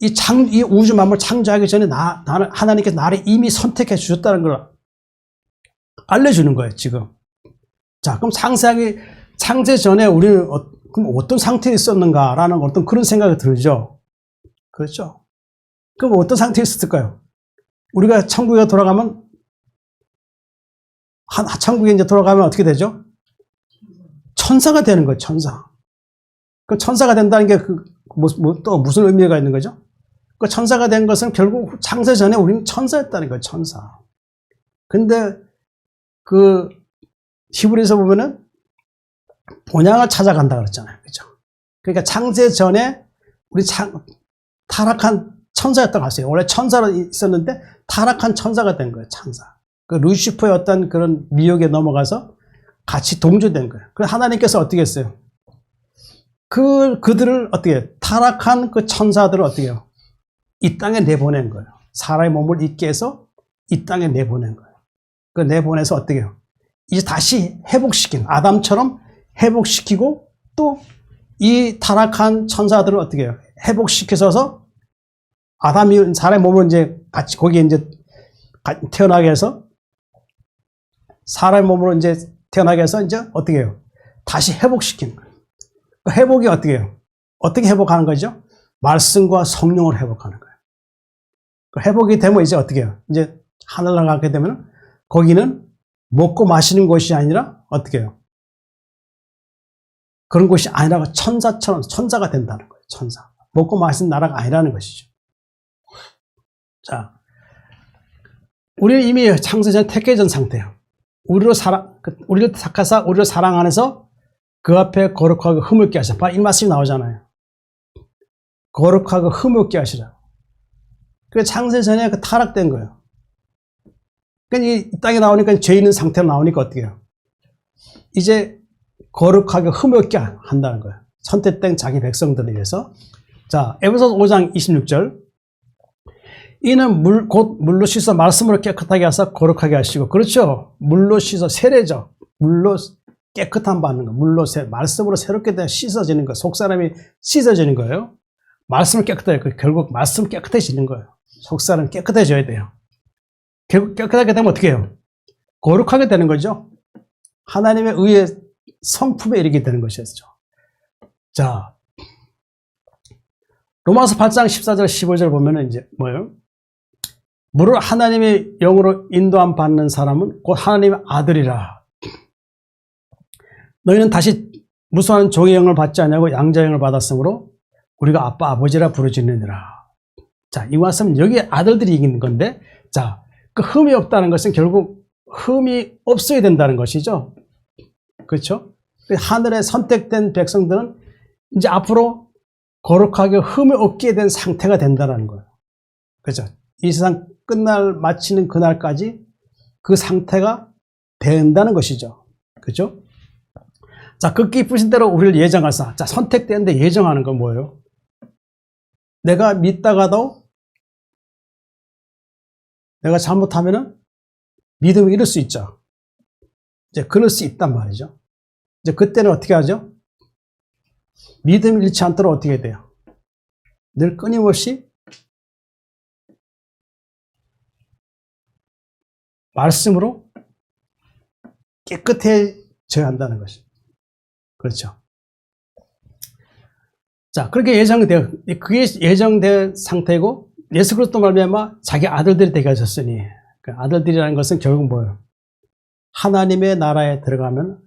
이 우주 만물 창조하기 전에 하나님께서 나를 이미 선택해 주셨다는 걸 알려주는 거예요, 지금. 자, 그럼 상세하게 창세 전에 우리는 그럼 어떤 상태에 있었는가라는 어떤 그런 생각이 들죠. 그렇죠? 그럼 어떤 상태에 있었을까요? 우리가 천국에 돌아가면 천국에 이제 돌아가면 어떻게 되죠? 천사가 되는 거예요, 천사. 그 천사가 된다는 게 또 무슨 의미가 있는 거죠? 그 천사가 된 것은 결국 창세 전에 우리는 천사였다는 거예요, 천사. 근데 그 히브리서 보면은 본향을 찾아간다 그랬잖아요. 그죠? 그러니까 창세 전에 우리 타락한 천사였다고 하세요. 원래 천사로 있었는데 타락한 천사가 된 거예요, 천사. 그 루시퍼의 어떤 그런 미혹에 넘어가서 같이 동조된 거예요. 그래서 하나님께서 어떻게 했어요? 그들을 어떻게, 타락한 그 천사들을 어떻게 해요? 이 땅에 내보낸 거예요. 사람의 몸을 입게 해서 이 땅에 내보낸 거예요. 그 내보내서 어떻게 해요? 이제 다시 회복시킨, 아담처럼 회복시키고 또 이 타락한 천사들을 어떻게 해요? 회복시켜서 아담이 사람의 몸을 이제 같이 거기에 이제 태어나게 해서 사람의 몸으로 이제 태어나게 해서 이제 어떻게 해요? 다시 회복시키는 거예요. 그 회복이 어떻게 해요? 어떻게 회복하는 거죠? 말씀과 성령을 회복하는 거예요. 그 회복이 되면 이제 어떻게 해요? 이제 하늘나라 가게 되면 거기는 먹고 마시는 곳이 아니라 어떻게 해요? 그런 곳이 아니라 천사처럼 천사가 된다는 거예요. 천사. 먹고 마시는 나라가 아니라는 것이죠. 자, 우리는 이미 창세전 택해진 상태예요. 우리를 택하사 우리를 사랑 안에서 그 앞에 거룩하고 흠없게 하시라. 바로 이 말씀이 나오잖아요. 거룩하고 흠없게 하시라. 그래서 창세전에 그 타락된 거예요. 그러니까 이 땅에 나오니까 죄 있는 상태로 나오니까 어떻게 해요? 이제 거룩하게 흠없게 한다는 거예요. 선택된 자기 백성들을 위해서. 자, 에베소서 5장 26절. 이는 곧 물로 씻어 말씀으로 깨끗하게 하사 거룩하게 하시고. 그렇죠. 물로 씻어 세례죠. 물로 깨끗함 받는 거. 말씀으로 새롭게 씻어지는 거. 속사람이 씻어지는 거예요. 말씀을 깨끗하게, 결국 말씀 깨끗해지는 거예요. 속사람 깨끗해져야 돼요. 결국 깨끗하게 되면 어떻게 해요? 거룩하게 되는 거죠. 하나님의 의의 성품에 이르게 되는 것이었죠. 자, 로마서 8장 14절 15절 보면은 이제 뭐예요? 무릇 하나님의 영으로 인도함 받는 사람은 곧 하나님의 아들이라. 너희는 다시 무수한 종의 영을 받지 않냐고 양자의 영을 받았으므로 우리가 아빠 아버지라 부르짖느니라. 자, 이 말씀은 여기 아들들이 이기는 건데, 자, 그 흠이 없다는 것은 결국 흠이 없어야 된다는 것이죠. 그렇죠? 하늘에 선택된 백성들은 이제 앞으로 거룩하게 흠을 얻게 된 상태가 된다는 거예요. 그렇죠? 이 세상 끝날 마치는 그날까지 그 상태가 된다는 것이죠. 그렇죠? 자, 그 기쁘신 대로 우리를 예정하사. 자, 선택되는데 예정하는 건 뭐예요? 내가 믿다가도 내가 잘못하면은 믿음을 잃을 수 있죠. 이제 그럴 수 있단 말이죠. 이제 그때는 어떻게 하죠? 믿음을 잃지 않도록 어떻게 돼요? 늘 끊임없이 말씀으로 깨끗해져야 한다는 것이죠. 그렇죠. 자, 그렇게 그게 예정된 상태고, 예수 그리스도 말미암아 자기 아들들이 되게 하셨으니, 그 아들들이라는 것은 결국 뭐예요? 하나님의 나라에 들어가면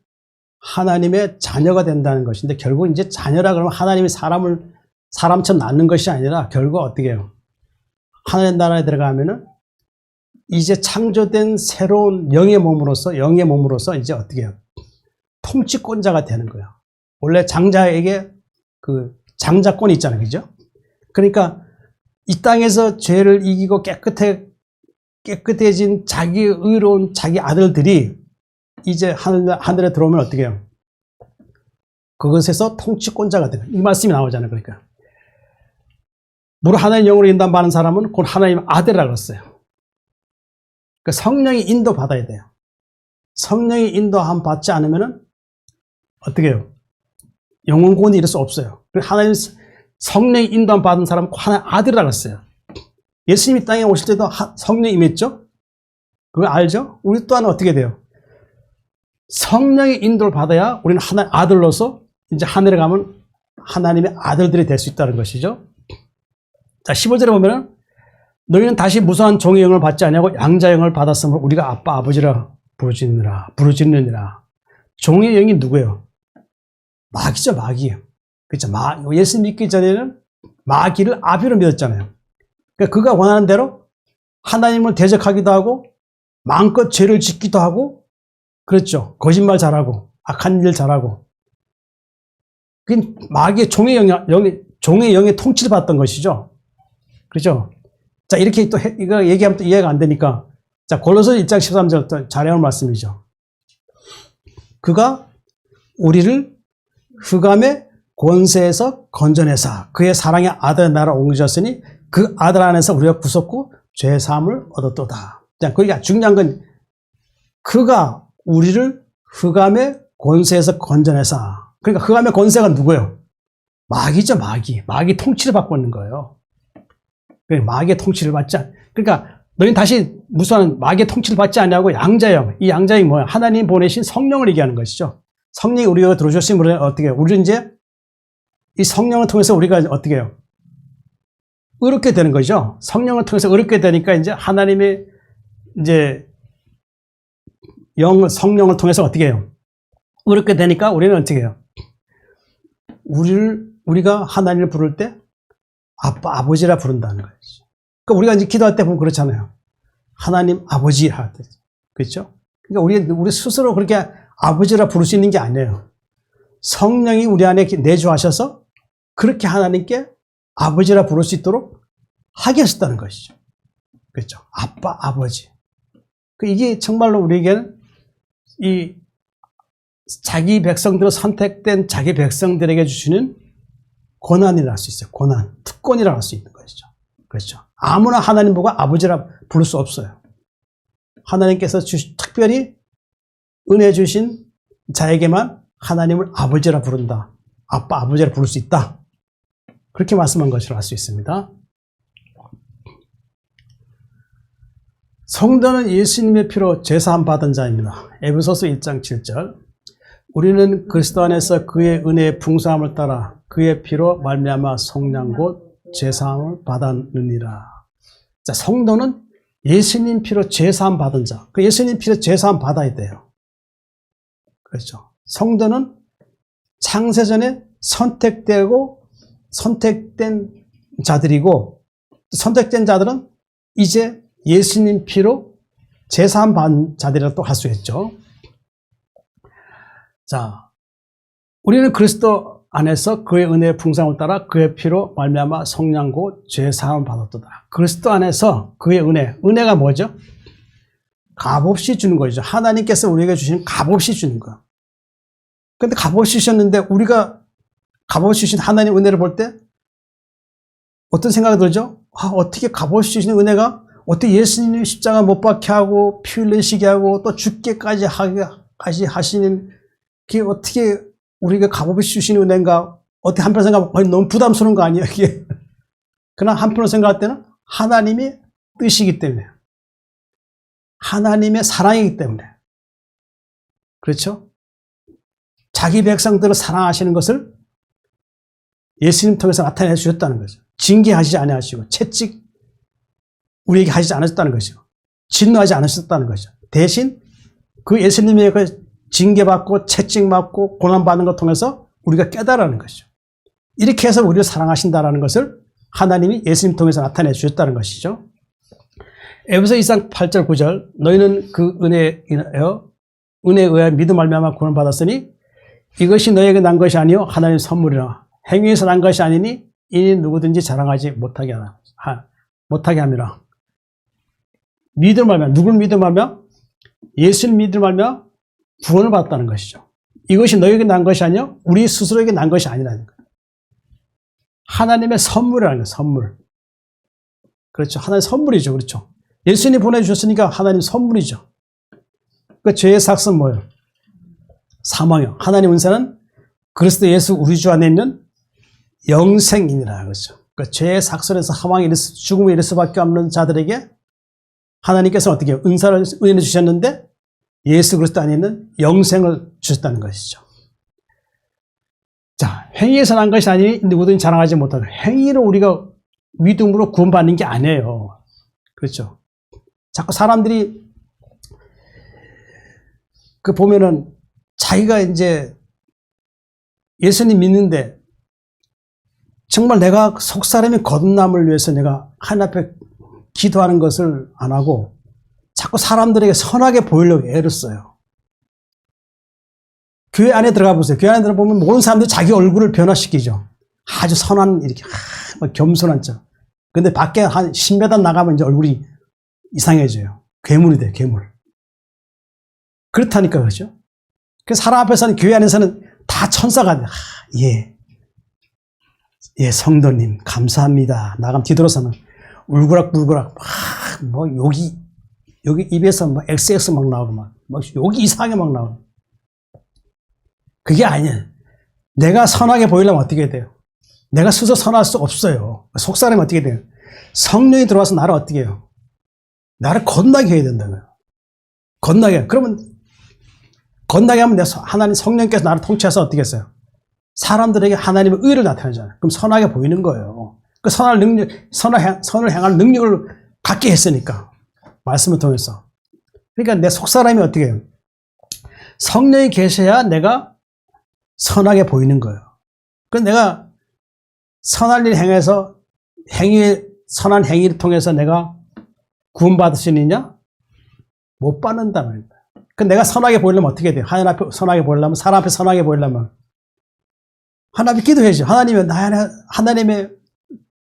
하나님의 자녀가 된다는 것인데, 결국 이제 자녀라 그러면 하나님이 사람처럼 낳는 것이 아니라 결국 어떻게 해요? 하나님의 나라에 들어가면은 이제 창조된 새로운 영의 몸으로서 이제 어떻게 해요? 통치권자가 되는 거예요. 원래 장자에게 그 장자권이 있잖아요. 그죠? 그러니까 이 땅에서 죄를 이기고 깨끗해진 자기 의로운 자기 아들들이 이제 하늘에 들어오면 어떻게 해요? 그것에서 통치권자가 되는, 이 말씀이 나오잖아요. 그러니까 무릇 하나님 영으로 인도받는 사람은 곧 하나님 아들이라고 했어요. 그러니까 성령이 인도받아야 돼요. 성령이 인도함 받지 않으면은 어떻게 해요? 영원 구원이 이룰 수 없어요. 하나님 성령이 인도함 받은 사람은 하나님 아들이라고 했어요. 예수님이 땅에 오실 때도 성령이 임했죠? 그거 알죠? 우리 또한 어떻게 돼요? 성령의 인도를 받아야 우리는 하나님 아들로서 이제 하늘에 가면 하나님의 아들들이 될 수 있다는 것이죠. 자, 15절에 보면은 너희는 다시 무수한 종의 영을 받지 아니하고 양자의 영을 받았으므로 우리가 아빠 아버지라 부르짖느니라. 종의 영이 누구예요? 마귀죠, 마귀예요. 그렇죠. 예수 믿기 전에는 마귀를 아비로 믿었잖아요. 그러니까 그가 원하는 대로 하나님을 대적하기도 하고 마음껏 죄를 짓기도 하고, 그렇죠. 거짓말 잘하고 악한 일 잘하고. 그 마귀의 종의 영의 통치를 받던 것이죠. 그렇죠. 자, 이렇게 또 이거 얘기하면 또 이해가 안 되니까, 자, 골로새 1장 13절 또 잘해온 말씀이죠. 그가 우리를 흑암의 권세에서 건져내사 그의 사랑의 아들의 나라로 옮기셨으니 그 아들 안에서 우리가 구속고 죄 사함을 얻었도다. 자, 그러니까 중요한 건 그가 우리를 흑암의 권세에서 건져내사. 그러니까 흑암의 권세가 누구예요? 마귀죠, 마귀. 마귀 통치를 받고 있는 거예요. 마귀의 통치를 받지 그러니까 너희는 다시 무수한 마귀의 통치를 받지 않냐고 양자영. 이 양자영이 뭐야? 하나님 보내신 성령을 얘기하는 것이죠. 성령이 우리가 들어주셨으면 우리는 어떻게 해요? 우리는 이제 이 성령을 통해서 우리가 어떻게 해요? 의롭게 되는 거죠. 성령을 통해서 의롭게 되니까 이제 하나님의 이제 성령을 통해서 어떻게 해요? 의롭게 되니까 우리는 어떻게 해요? 우리가 하나님을 부를 때 아빠, 아버지라 부른다는 거죠. 그러니까 우리가 이제 기도할 때 보면 그렇잖아요. 하나님 아버지 할 때. 그렇죠? 그러니까 우리 스스로 그렇게 아버지라 부를 수 있는 게 아니에요. 성령이 우리 안에 내주하셔서 그렇게 하나님께 아버지라 부를 수 있도록 하게 하셨다는 것이죠. 그렇죠? 아빠, 아버지. 이게 정말로 우리에게는 이 자기 백성들을 선택된 자기 백성들에게 주시는 권한이라 할 수 있어요. 권한, 특권이라 할 수 있는 것이죠. 그렇죠. 아무나 하나님 보고 아버지라 부를 수 없어요. 하나님께서 특별히 은혜 주신 자에게만 하나님을 아버지라 부른다. 아빠, 아버지라 부를 수 있다. 그렇게 말씀한 것이라 할 수 있습니다. 성도는 예수님의 피로 죄사함 받은 자입니다. 에베소서 1장 7절. 우리는 그리스도 안에서 그의 은혜의 풍성함을 따라 그의 피로 말미암아 속량 곧 죄사함을 받았느니라. 자, 성도는 예수님 피로 죄사함 받은 자. 그 예수님 피로 죄사함 받아야 돼요. 그렇죠. 성도는 창세전에 선택되고 선택된 자들이고, 선택된 자들은 이제 예수님 피로 제사함 받은 자들이라고 또 할 수 있죠. 자, 우리는 그리스도 안에서 그의 은혜의 풍성을 따라 그의 피로 말미암아 속량고 죄 사함을 받았도다. 그리스도 안에서 그의 은혜가 뭐죠? 값없이 주는 거죠. 하나님께서 우리에게 주신 값없이 주는 거. 근데 값없이 주셨는데 우리가 값없이 주신 하나님 은혜를 볼 때 어떤 생각이 들죠? 어떻게 값없이 주시는 은혜가 어떻게 예수님이 십자가 못 박게 하고 피 흘리시게 하고 또 죽게까지 하시는 게 어떻게 우리가 값없이 주시는 은혜인가? 어떻게 한편 생각하면 너무 부담스러운 거 아니에요? 이게. 그러나 한편으로 생각할 때는 하나님의 뜻이기 때문에 하나님의 사랑이기 때문에 그렇죠? 자기 백성들을 사랑하시는 것을 예수님 통해서 나타내 주셨다는 거죠. 징계하지 아니하시고 채찍 우리에게 하시지 않으셨다는 것이죠. 진노하지 않으셨다는 것이죠. 대신 그 예수님의 그 징계받고 채찍받고 고난받는 것 통해서 우리가 깨달아는 것이죠. 이렇게 해서 우리를 사랑하신다는 것을 하나님이 예수님 통해서 나타내 주셨다는 것이죠. 에베소 2장 8절 9절 너희는 그 은혜에 의하여 믿음 말미암아 구원을 받았으니 이것이 너희에게 난 것이 아니요 하나님의 선물이라 행위에서 난 것이 아니니 이는 누구든지 자랑하지 못하게 함이라. 믿음 말미암아 누굴 믿음 말미암아 예수를 믿음 말미암아 구원을 받았다는 것이죠. 이것이 너희에게 난 것이 아니요 우리 스스로에게 난 것이 아니라는 거예요. 하나님의 선물이라는 거예요. 선물. 그렇죠. 하나님의 선물이죠. 그렇죠. 예수님이 보내주셨으니까 하나님 선물이죠. 그 죄의 삭은 뭐예요? 사망이요. 하나님 은사는 그리스도 예수 우리 주 안에 있는 영생이니라. 그렇죠. 그 죄의 삭선에서 죽음에 이를 수밖에 없는 자들에게 하나님께서 어떻게 해요? 은혜를 주셨는데 예수 그리스도 안에 있는 영생을 주셨다는 것이죠. 자, 행위에서 난 것이 아니니 누구든지 자랑하지 못하고 행위로 우리가 믿음으로 구원받는 게 아니에요. 그렇죠. 자꾸 사람들이 그 보면은 자기가 이제 예수님 믿는데 정말 내가 속사람이 거듭남을 위해서 내가 하나님 앞에 기도하는 것을 안 하고 자꾸 사람들에게 선하게 보이려고 애를 써요. 교회 안에 들어가 보세요. 교회 안에 들어가 보면 모든 사람들이 자기 얼굴을 변화시키죠. 아주 선한 이렇게 겸손한 척. 근데 밖에 한 10m 나가면 이제 얼굴이 이상해져요. 괴물이 돼요. 괴물. 그렇다니까 그렇죠. 그 사람 앞에서는 교회 안에서는 다 천사가 돼. 예, 성도님 감사합니다. 나가면 뒤돌아서는 울그락불그락 뭐 여기 입에서 막 XX 막 나오고 막 여기 이상하게 막 나오고. 그게 아니에요. 내가 선하게 보이려면 어떻게 돼요? 내가 스스로 선할 수 없어요. 속사람이 어떻게 돼요? 성령이 들어와서 나를 어떻게 해요? 나를 건나게 해야 된다고요. 건나게. 그러면 건나게 하면 하나님 성령께서 나를 통치해서 어떻게 했어요? 사람들에게 하나님의 의를 나타내잖아요. 그럼 선하게 보이는 거예요. 그 선을 행할 능력을 갖게 했으니까. 말씀을 통해서. 그러니까 내 속사람이 어떻게 해요? 성령이 계셔야 내가 선하게 보이는 거예요. 그럼 내가 선할 일 행해서 선한 행위를 통해서 내가 구원받을 수 있느냐? 못 받는다 말입니다. 그럼 내가 선하게 보이려면 어떻게 돼요? 하나님 앞에 선하게 보이려면, 사람 앞에 선하게 보이려면 하나님 기도해야죠. 하나님의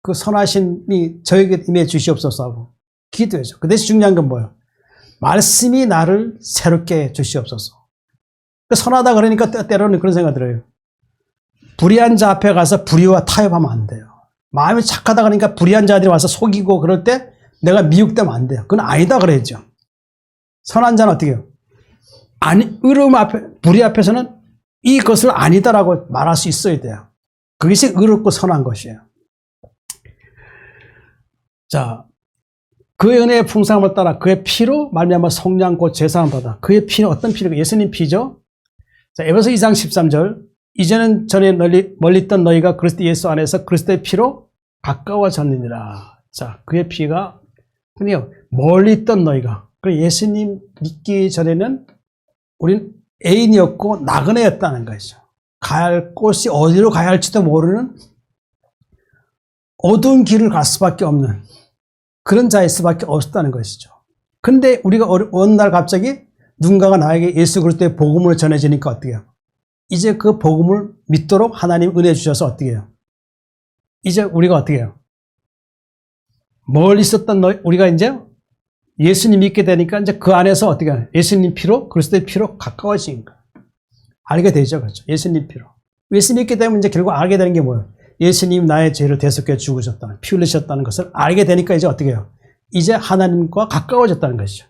그 선하심이 저에게 임해 주시옵소서 하고 기도해야죠. 그 대신 중요한 건 뭐예요? 말씀이 나를 새롭게 주시옵소서. 선하다 그러니까 때로는 그런 생각이 들어요. 불의한 자 앞에 가서 불의와 타협하면 안 돼요. 마음이 착하다 그러니까 불의한 자들이 와서 속이고 그럴 때 내가 미혹되면 안 돼요. 그건 아니다 그래야죠. 선한 자는 어떻게 해요? 의로움 앞에, 불의 앞에서는 이것을 아니다라고 말할 수 있어야 돼요. 그것이 의롭고 선한 것이에요. 자, 그의 은혜의 풍성함을 따라 그의 피로 말미암아 속량 곧 제사함을 받아. 그의 피는 어떤 피일까? 예수님 피죠. 자, 에베소 2장 13절. 이제는 전에 멀리 있던 너희가 그리스도 예수 안에서 그리스도의 피로 가까워졌느니라. 자, 그의 피가 그냥 멀리 있던 너희가. 그리고 예수님 믿기 전에는 우린 애인이었고 나그네였다는 것이죠. 가야 할 곳이 어디로 가야 할지도 모르는 어두운 길을 갈 수밖에 없는 그런 자일 수밖에 없었다는 것이죠. 근데 우리가 어느 날 갑자기 누군가가 나에게 예수 그리스도의 복음을 전해주니까 어떻게 해요? 이제 그 복음을 믿도록 하나님 은혜 주셔서 어떻게 해요? 이제 우리가 어떻게 해요? 멀리 있었던 우리가 이제 예수님 믿게 되니까 이제 그 안에서 어떻게 해요? 예수님 피로, 그리스도의 피로 가까워지는 거예요. 알게 되죠. 그렇죠. 예수님 피로. 예수 믿게 되면 이제 결국 알게 되는 게 뭐예요? 예수님 나의 죄를 대속해 죽으셨다는, 피 흘리셨다는 것을 알게 되니까 이제 어떻게 해요? 이제 하나님과 가까워졌다는 것이죠.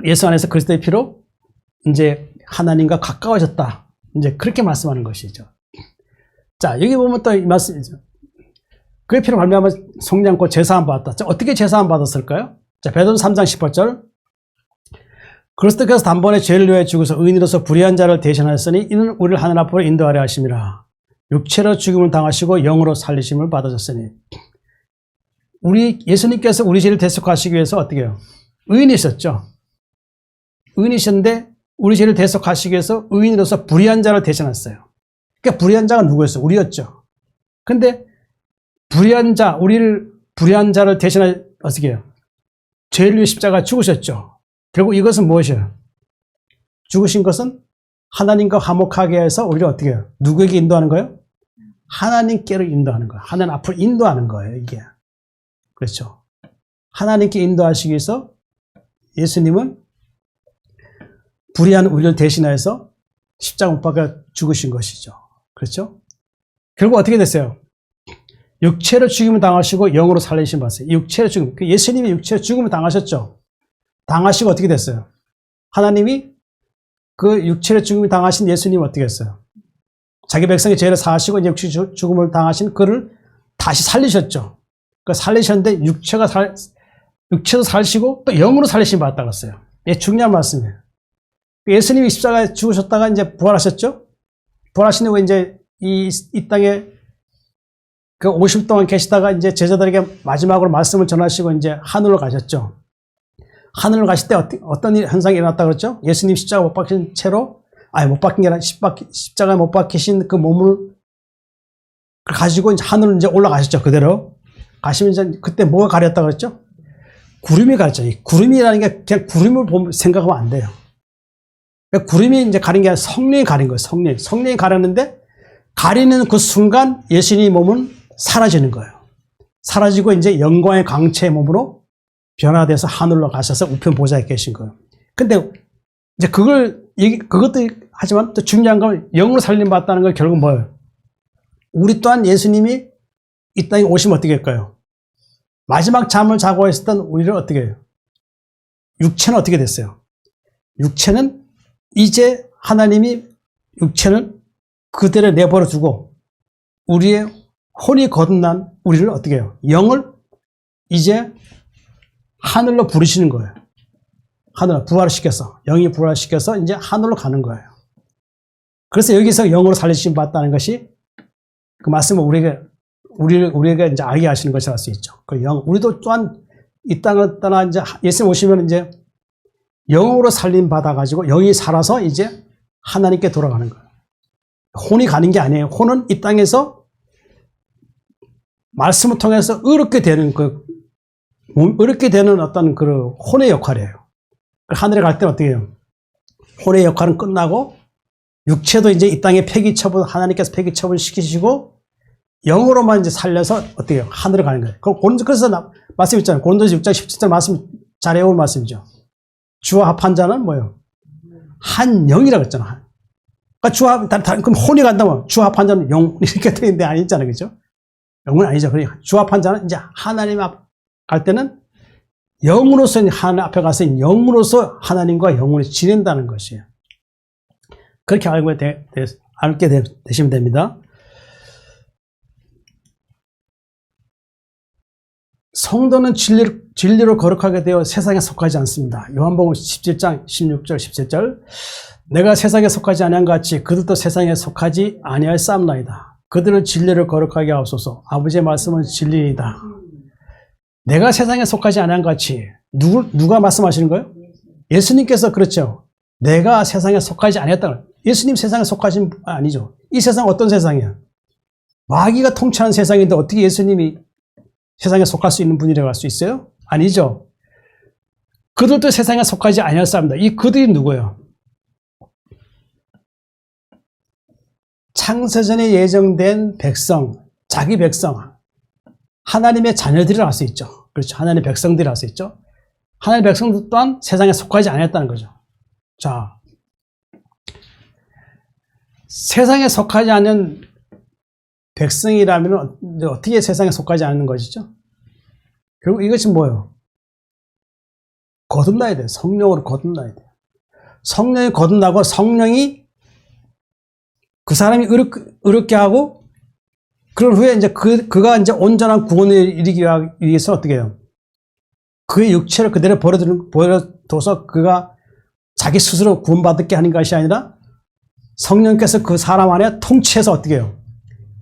예수 안에서 그리스도의 피로 이제 하나님과 가까워졌다. 이제 그렇게 말씀하는 것이죠. 자, 여기 보면 또 이 말씀이죠. 그의 피로 말미암아 속량고 제사함 받았다. 자, 어떻게 제사함 받았을까요? 자, 베드로서 3장 18절. 그리스도께서 단번에 죄를 위하여 죽으서 의인으로서 불의한 자를 대신하였으니 이는 우리를 하늘 앞으로 인도하려 하심이라. 육체로 죽음을 당하시고 영으로 살리심을 받으셨으니. 우리 예수님께서 우리 죄를 대속하시기 위해서 어떻게 해요? 의인이셨죠. 의인이셨는데 우리 죄를 대속하시기 위해서 의인으로서 불의한 자를 대신했어요. 그러니까 불의한 자가 누구였어요? 우리였죠. 근데 불의한 자, 우리를 불의한 자를 대신해 어떻게 해요? 죄를 위해 십자가 죽으셨죠. 결국 이것은 무엇이에요? 죽으신 것은 하나님과 화목하게 해서 우리를 어떻게 해요? 누구에게 인도하는 거예요? 하나님께로 인도하는 거예요. 하나님 앞으로 인도하는 거예요, 이게. 그렇죠. 하나님께 인도하시기 위해서 예수님은 불의한 우리를 대신해서 십자가 못 박아 죽으신 것이죠. 그렇죠? 결국 어떻게 됐어요? 육체로 죽임을 당하시고 영으로 살리신 받으세요. 육체로 죽임. 예수님이 육체로 죽임을 당하셨죠. 당하시고 어떻게 됐어요? 하나님이 그 육체로 죽임을 당하신 예수님 어떻게 했어요? 자기 백성의 죄를 사하시고 이제 육체 죽음을 당하신 그를 다시 살리셨죠. 그 살리셨는데 육체도 살리시고 또 영으로 살리신 받았다고 했어요. 이게 중요한 말씀이에요. 예수님이 십자가에 죽으셨다가 이제 부활하셨죠? 부활하신 후에 이제 이 땅에 그 50일 동안 계시다가 이제 제자들에게 마지막으로 말씀을 전하시고 이제 하늘로 가셨죠. 하늘로 가실 때 어떤 현상이 일어났다고 그랬죠? 예수님 십자가 못 박힌 채로, 못 박힌 게 아니라 십자가에 못 박히신 그 몸을 가지고 이제 하늘로 이제 올라가셨죠. 그대로. 가시면 이제 그때 뭐가 가렸다고 그랬죠? 구름이 가렸죠. 이 구름이라는 게 그냥 구름을 생각하면 안 돼요. 구름이 이제 가린 게 아니라 성령이 가린 거예요. 성령이 가렸는데 가리는 그 순간 예수님의 몸은 사라지는 거예요. 사라지고 이제 영광의 강체의 몸으로 변화돼서 하늘로 가셔서 우편 보좌에 계신 거예요. 근데 이제 그것도 하지만 또 중요한 건 영으로 살림 받았다는 건 결국 뭐예요? 우리 또한 예수님이 이 땅에 오시면 어떻게 할까요? 마지막 잠을 자고 있었던 우리를 어떻게 해요? 육체는 어떻게 됐어요? 육체는 이제 하나님이 육체는 그대로 내버려 두고 우리의 혼이 거듭난 우리를 어떻게 해요? 영을 이제 하늘로 부르시는 거예요. 하늘로 부활시켜서, 영이 부활시켜서 이제 하늘로 가는 거예요. 그래서 여기서 영으로 살리심 받았다는 것이 그 말씀을 우리에게 이제 알게 하시는 것이라 할 수 있죠. 그 우리도 또한 이 땅을 떠나 이제 예수님 오시면 이제 영으로 살림 받아가지고 영이 살아서 이제 하나님께 돌아가는 거예요. 혼이 가는 게 아니에요. 혼은 이 땅에서 말씀을 통해서 의롭게 되는 의롭게 되는 어떤 그 혼의 역할이에요. 하늘에 갈 때는 어떻게 해요? 혼의 역할은 끝나고 육체도 이제 이 땅에 하나님께서 폐기 처분 시키시고 영으로만 이제 살려서 어떻게 해요? 하늘에 가는 거예요. 그래서 말씀 있잖아요. 고린도서 6장 17절 말씀 잘 외운 말씀이죠. 주와 합한 자는 뭐예요? 한 영이라고 했잖아. 그러니까 그럼 혼이 간다면 주와 합한 자는 영 이렇게 되는데 아니잖아요. 그죠? 영은 아니죠. 그러니까 주와 합한 자는 이제 하나님 앞 갈 때는 영으로서 하나님 앞에 가서 영으로서 하나님과 영으로 지낸다는 것이에요. 그렇게 알게 되시면 됩니다. 성도는 진리로 거룩하게 되어 세상에 속하지 않습니다. 요한복음 17장 16절 17절 내가 세상에 속하지 아니한 것 같이 그들도 세상에 속하지 아니하였사옵나이다. 그들을 진리로 거룩하게 하옵소서. 아버지의 말씀은 진리이다. 내가 세상에 속하지 아니한 것 같이 누가 말씀하시는 거예요? 예수님께서 그렇죠. 내가 세상에 속하지 아니었다. 예수님 세상에 속하신 아니죠. 이 세상 어떤 세상이야? 마귀가 통치하는 세상인데 어떻게 예수님이 세상에 속할 수 있는 분이라고 할 수 있어요? 아니죠. 그들도 세상에 속하지 아니었습니다. 이 그들이 누구예요? 창세전에 예정된 백성, 자기 백성, 하나님의 자녀들이라 할 수 있죠. 그렇죠. 하나님의 백성들이라 할 수 있죠. 하나님의 백성들 또한 세상에 속하지 않았다는 거죠. 자, 세상에 속하지 않은 백성이라면 어떻게 세상에 속하지 않는 것이죠? 결국 이것이 뭐예요? 거듭나야 돼요. 성령으로 거듭나야 돼요. 성령이 거듭나고 성령이 그 사람이 의롭게 하고 그런 후에 이제 그가 이제 온전한 구원에 이르기 위해서 어떻게 해요? 그의 육체를 그대로 버려둬서 그가 자기 스스로 구원받게 하는 것이 아니라 성령께서 그 사람 안에 통치해서 어떻게 해요?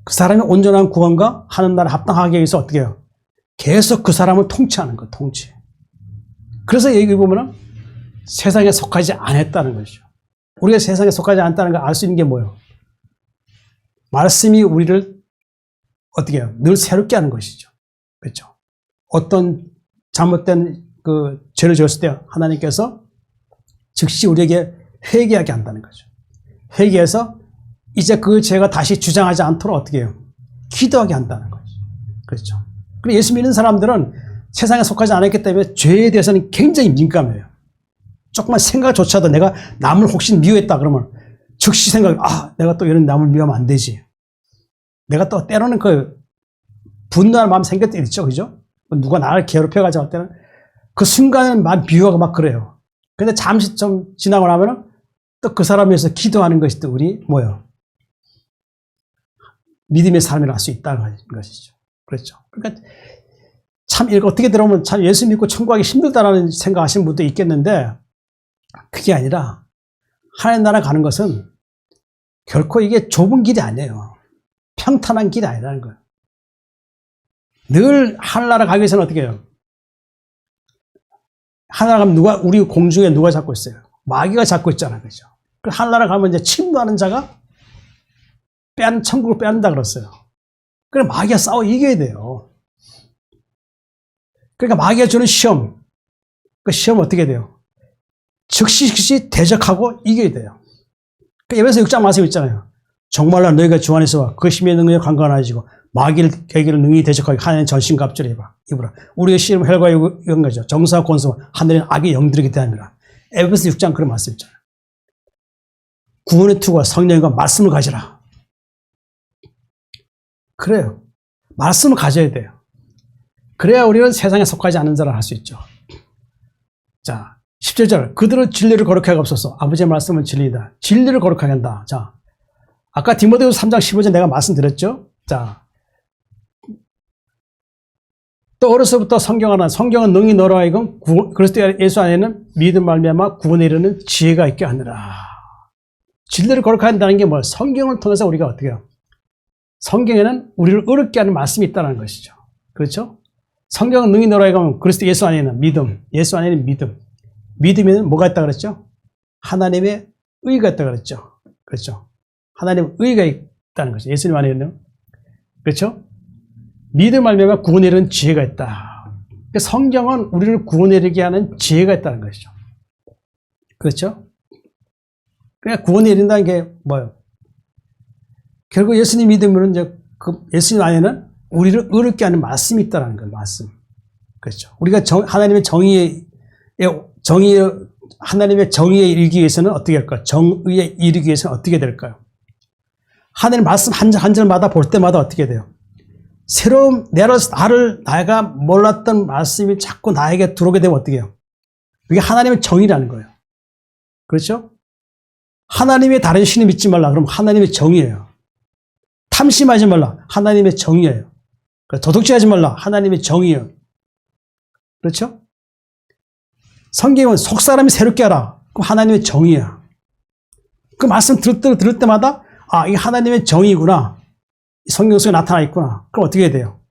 그 사람이 온전한 구원과 하는 나라에 합당하게 위해서 어떻게 해요? 계속 그 사람을 통치하는 거, 통치. 그래서 여기 보면은 세상에 속하지 않았다는 것이죠. 우리가 세상에 속하지 않았다는 걸 알 수 있는 게 뭐예요? 말씀이 우리를 어떻게 해요? 늘 새롭게 하는 것이죠. 그렇죠? 어떤 잘못된 그 죄를 지었을 때 하나님께서 즉시 우리에게 회개하게 한다는 거죠. 회개해서 이제 그 죄가 다시 주장하지 않도록 어떻게 해요? 기도하게 한다는 거죠. 그렇죠. 그리고 예수 믿는 사람들은 세상에 속하지 않았기 때문에 죄에 대해서는 굉장히 민감해요. 조금만 생각조차도 내가 남을 혹시 미워했다 그러면 즉시 내가 또 이런 남을 미워하면 안 되지. 내가 또 때로는 그 분노할 마음 생길 때 있죠. 그죠? 누가 나를 괴롭혀가지고 할 때는 그 순간은 막 미워하고 막 그래요. 근데 잠시 좀 지나고 나면은 또 그 사람에 위해서 기도하는 것이 또 우리 뭐예요? 믿음의 삶을 할 수 있다는 것이죠. 그렇죠. 그러니까 참 이거 어떻게 들어보면 참 예수 믿고 천국하기 힘들다라는 생각하시는 분도 있겠는데 그게 아니라 하나님 나라 가는 것은 결코 이게 좁은 길이 아니에요. 평탄한 길이 아니라는 거예요. 늘 하늘나라 가기 위해서는 어떻게 해요? 하늘나라 가면 우리 공중에 누가 잡고 있어요? 마귀가 잡고 있잖아요. 그죠? 그 하늘나라 가면 이제 침노하는 자가 천국을 빼앗는다 그랬어요. 그래 마귀가 싸워 이겨야 돼요. 그러니까 마귀가 주는 시험, 그 시험 어떻게 돼요? 즉시 대적하고 이겨야 돼요. 그 에베소 6장 말씀 있잖아요. 정말로 너희가 주 안에서 그 힘의 능력에 강건하여지고 마귀를 계기를 능히 대적하게 하나님 전신갑주를 입으라. 우리의 씨름 헬과 이런 거죠. 정사와 권세와 하늘의 악의 영들에게 대함이라. 에베소 6장 그런 말씀 있잖아요. 구원의 투구와 성령과 말씀을 가지라. 그래요. 말씀을 가져야 돼요. 그래야 우리는 세상에 속하지 않는 자를 할 수 있죠. 자, 17절. 그들은 진리를 거룩하게 없어서 아버지의 말씀은 진리이다. 진리를 거룩하게 한다. 자, 아까 디모데후서 3장 15절 내가 말씀드렸죠. 자, 또 어려서부터 성경은 능히 너로 하여금 그리스도 예수 안에는 믿음 말미암아 구원에 이르는 지혜가 있게 하느라. 진리를 거룩하게 한다는 게 뭐예요? 성경을 통해서 우리가 어떻게 해요? 성경에는 우리를 어렵게 하는 말씀이 있다는 것이죠. 그렇죠? 성경은 능히 너로 하여금 그리스도 예수 안에는 믿음, 예수 안에는 믿음. 믿음에는 뭐가 있다 그랬죠? 하나님의 의가 있다 그랬죠. 그렇죠? 하나님의 의가 있다는 거죠. 예수님 안에는. 그렇죠? 믿음 말미암아 구원에 이르는 지혜가 있다. 성경은 우리를 구원에 이르게 하는 지혜가 있다는 것이죠. 그렇죠? 그러니까 구원에 이른다는 게 뭐예요? 결국 예수님 믿으면 이제 그 예수님 안에는 우리를 의롭게 하는 말씀이 있다는 거예요. 말씀. 그렇죠. 우리가 하나님의 하나님의 정의에 이르기 위해서는 어떻게 할까요? 정의에 이르기 위해서는 어떻게 될까요? 하나님 말씀 한 절마다 볼 때마다 어떻게 돼요? 새로운 내가 몰랐던 말씀이 자꾸 나에게 들어오게 되면 어떻게 해요? 그게 하나님의 정의라는 거예요. 그렇죠? 하나님의 다른 신을 믿지 말라. 그럼 하나님의 정의예요. 탐심하지 말라. 하나님의 정의예요. 도둑질하지 말라. 하나님의 정의예요. 그렇죠? 성경은 속사람이 새롭게 하라. 그럼 하나님의 정의야. 그 말씀 들을 때마다 이게 하나님의 정의구나. 성경 속에 나타나 있구나. 그럼 어떻게 해야 돼요?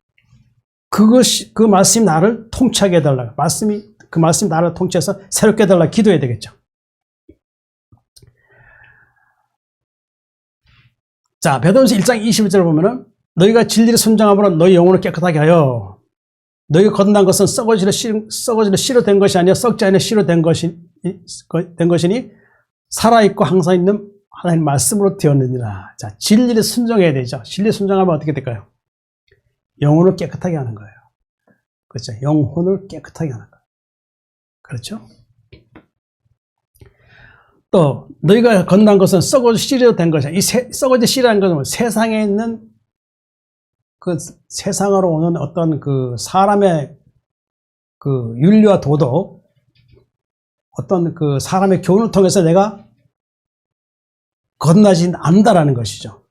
그 말씀이 나를 통치하게 해달라. 그 말씀이 나를 통치해서 새롭게 해달라. 기도해야 되겠죠. 자, 베드로전서 1장 21절을 보면은 너희가 진리를 순종함으로 너희 영혼을 깨끗하게 하여 너희가 거듭난 것은 썩어지려 씨로 된 것이 아니라 썩지 않아 씨로 된 것이니 살아있고 하나님 말씀으로 되었느니라. 자, 진리를 순종해야 되죠. 진리 순종하면 어떻게 될까요? 영혼을 깨끗하게 하는 거예요. 그렇죠. 영혼을 깨끗하게 하는 거예요. 그렇죠? 또 너희가 건넌 것은 썩어져 씨로 된 것이야. 이 썩어져 씨라는 것은 세상에 있는 그 세상으로 오는 어떤 그 사람의 그 윤리와 도덕, 어떤 그 사람의 교훈을 통해서 내가 건너지 않는다라는 것이죠.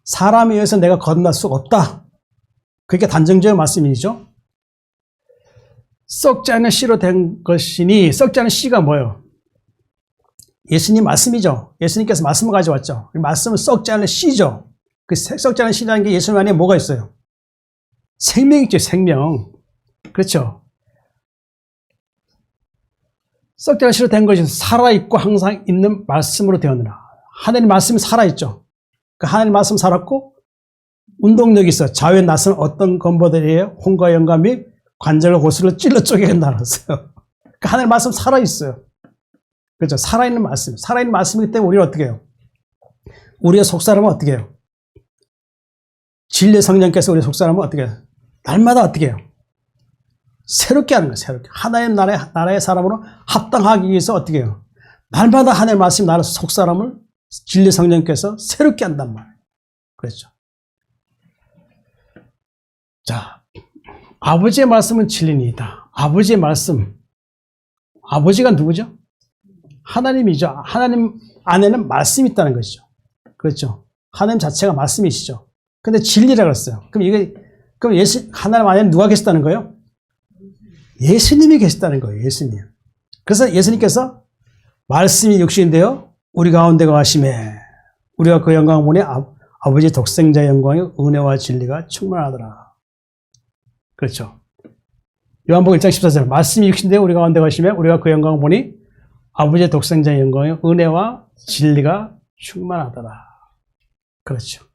사람에 의해서 내가 건널 수 없다. 그게 단정적인 말씀이죠. 썩지 않은 씨로 된 것이니, 썩지 않은 씨가 뭐예요? 예수님 말씀이죠. 예수님께서 말씀을 가져왔죠. 말씀은 썩지 않은 씨죠. 그 썩지 않은 씨라는 게 예수님 안에 뭐가 있어요? 생명이죠, 생명. 그렇죠. 썩지 않은 씨로 된 것이 살아있고 항상 있는 말씀으로 되었느라. 하나님 말씀이 살아있죠. 그 하나님 말씀 살았고, 운동력이 있어. 자외 낯선 어떤 건보들이에요? 홍과 영감이 관절과 고수를 찔러 쪼개겠다 알았어요. 그 하나님 말씀 살아있어요. 그렇죠. 살아있는 말씀. 살아있는 말씀이기 때문에 우리는 어떻게 해요? 우리의 속사람은 어떻게 해요? 진리의 성령께서 우리의 속사람은 어떻게 해요? 날마다 어떻게 해요? 새롭게 하는 거예요. 새롭게. 하나님 나라의 사람으로 합당하기 위해서 어떻게 해요? 날마다 하나님의 말씀 나라 속사람을 진리 성령께서 새롭게 한단 말이에요. 그렇죠. 자, 아버지의 말씀은 진리니이다. 아버지의 말씀. 아버지가 누구죠? 하나님이죠. 하나님 안에는 말씀이 있다는 것이죠. 그렇죠. 하나님 자체가 말씀이시죠. 근데 진리라고 했어요. 그럼 하나님 안에는 누가 계시다는 거예요? 예수님이 계시다는 거예요. 예수님. 그래서 예수님께서 말씀이 육신되어 우리 가운데 거하심에 우리가 그 영광을 보니 아버지 독생자의 영광의 은혜와 진리가 충만하더라. 그렇죠. 요한복음 1장 14절 말씀이 육신되어 우리 가운데 거하심에 우리가 그 영광을 보니 아버지의 독생자의 영광의 은혜와 진리가 충만하더라. 그렇죠.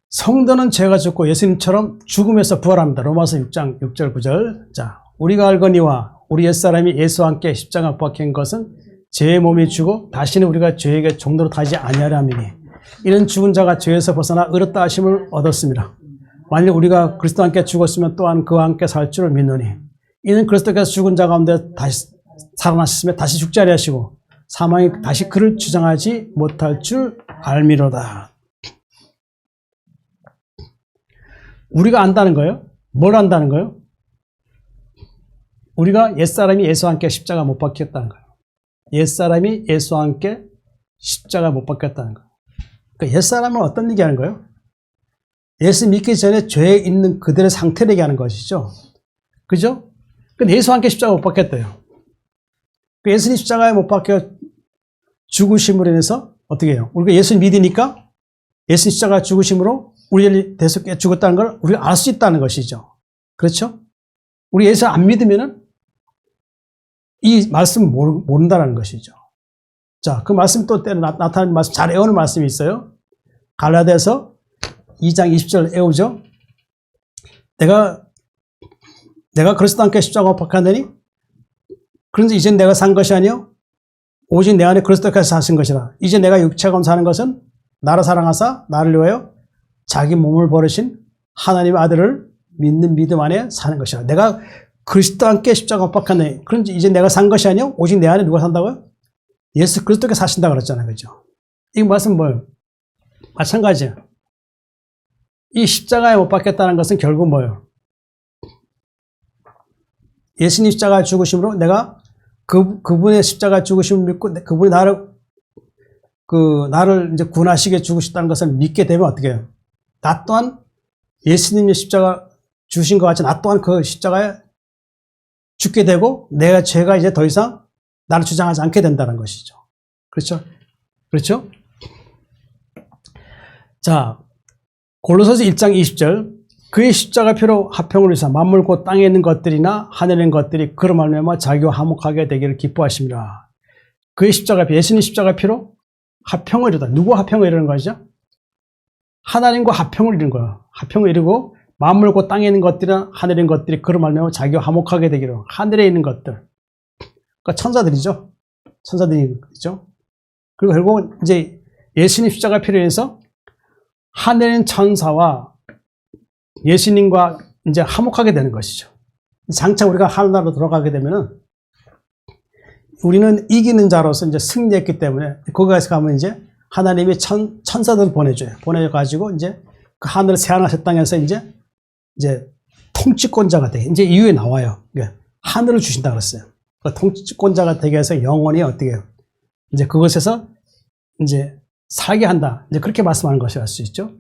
성도는 죄가 죽고 예수님처럼 죽음에서 부활합니다. 로마서 6장 6절 9절. 자, 우리가 알거니와 우리 옛사람이 예수와 함께 십자가 못 박힌 것은 죄의 몸이 죽어 다시는 우리가 죄에게 종로로 타지 아니하려 함이니 이는 죽은 자가 죄에서 벗어나 의롭다 하심을 얻었습니다. 만일 우리가 그리스도와 함께 죽었으면 또한 그와 함께 살 줄을 믿노니 이는 그리스도께서 죽은 자 가운데 다시 살아나셨으며 다시 죽지 아니하시고 사망이 다시 그를 주장하지 못할 줄 알미로다. 우리가 안다는 거예요? 뭘 안다는 거예요? 우리가 옛사람이 예수와 함께 십자가 못 박혔다는 거예요. 옛사람이 예수와 함께 십자가 못 박혔다는 거예요. 그러니까 옛사람은 어떤 얘기하는 거예요? 예수 믿기 전에 죄에 있는 그들의 상태를 얘기하는 것이죠. 그죠? 근데 예수와 함께 십자가 못 박혔대요. 예수님 십자가에 못 박혀 죽으심으로 인해서 어떻게 해요? 우리가 예수 믿으니까 예수 십자가 죽으심으로 우리를 대해서 죽었다는 걸 우리가 알 수 있다는 것이죠. 그렇죠? 우리 예수 안 믿으면은 이 말씀을 모른다는 것이죠. 자, 그 말씀 또 나타나는 말씀, 잘 외우는 말씀이 있어요. 갈라디아서 2장 20절 외우죠. 내가 그리스도와 함께 십자가 못 박혔느니 그런데 이제 내가 산 것이 아니요 오직 내 안에 그리스도께서 사신 것이라. 이제 내가 육체가 사는 것은 나를 사랑하사 나를 위하여 자기 몸을 버리신 하나님의 아들을 믿는 믿음 안에 사는 것이라. 내가 그리스도와 함께 십자가 못 박혔네. 그런지 이제 내가 산 것이 아니요 오직 내 안에 누가 산다고요? 예수 그리스도께서 사신다고 그랬잖아요. 그죠? 이 말씀 뭐예요? 마찬가지예요. 이 십자가에 못 박혔다는 것은 결국 뭐예요? 예수님 십자가 죽으심으로 내가 그분의 십자가 죽으심을 믿고 그분이 나를 이제 구원하시게 죽으셨다는 것을 믿게 되면 어떻게 해요? 나 또한 예수님의 십자가 주신 것 같이 나 또한 그 십자가에 죽게 되고 내가 죄가 이제 더 이상 나를 주장하지 않게 된다는 것이죠. 그렇죠? 그렇죠? 자, 골로새서 1장 20절 그의 십자가 피로 화평을 위해서 만물 곧 땅에 있는 것들이나 하늘에 있는 것들이 그로 말미암아 자기와 화목하게 되기를 기뻐하십니다. 그의 십자가 피, 예수님 십자가 피로 화평을 이루다. 누구 화평을 이루는 것이죠? 하나님과 화평을 이루는 거예요. 화평을 이루고 만물 곧 땅에 있는 것들이나 하늘에 있는 것들이 그로 말미암아 자기와 화목하게 되기로. 하늘에 있는 것들. 그러니까 천사들이죠. 천사들이 있죠. 그리고 결국 이제 예수님 십자가 피로 인해서 하늘에 있는 천사와 예수님과 이제 화목하게 되는 것이죠. 장차 우리가 하늘나라로 들어가게 되면은 우리는 이기는 자로서 이제 승리했기 때문에 거기 가서 가면 이제 하나님이 천사들을 보내줘요. 보내가지고 이제 그 하늘 새하늘새 땅에서 이제 통치권자가 되게 이제 이후에 나와요. 하늘을 주신다 그랬어요. 그 통치권자가 되게 해서 영원히 어떻게 해요? 이제 그것에서 이제 살게 한다. 이제 그렇게 말씀하는 것이 알 수 있죠.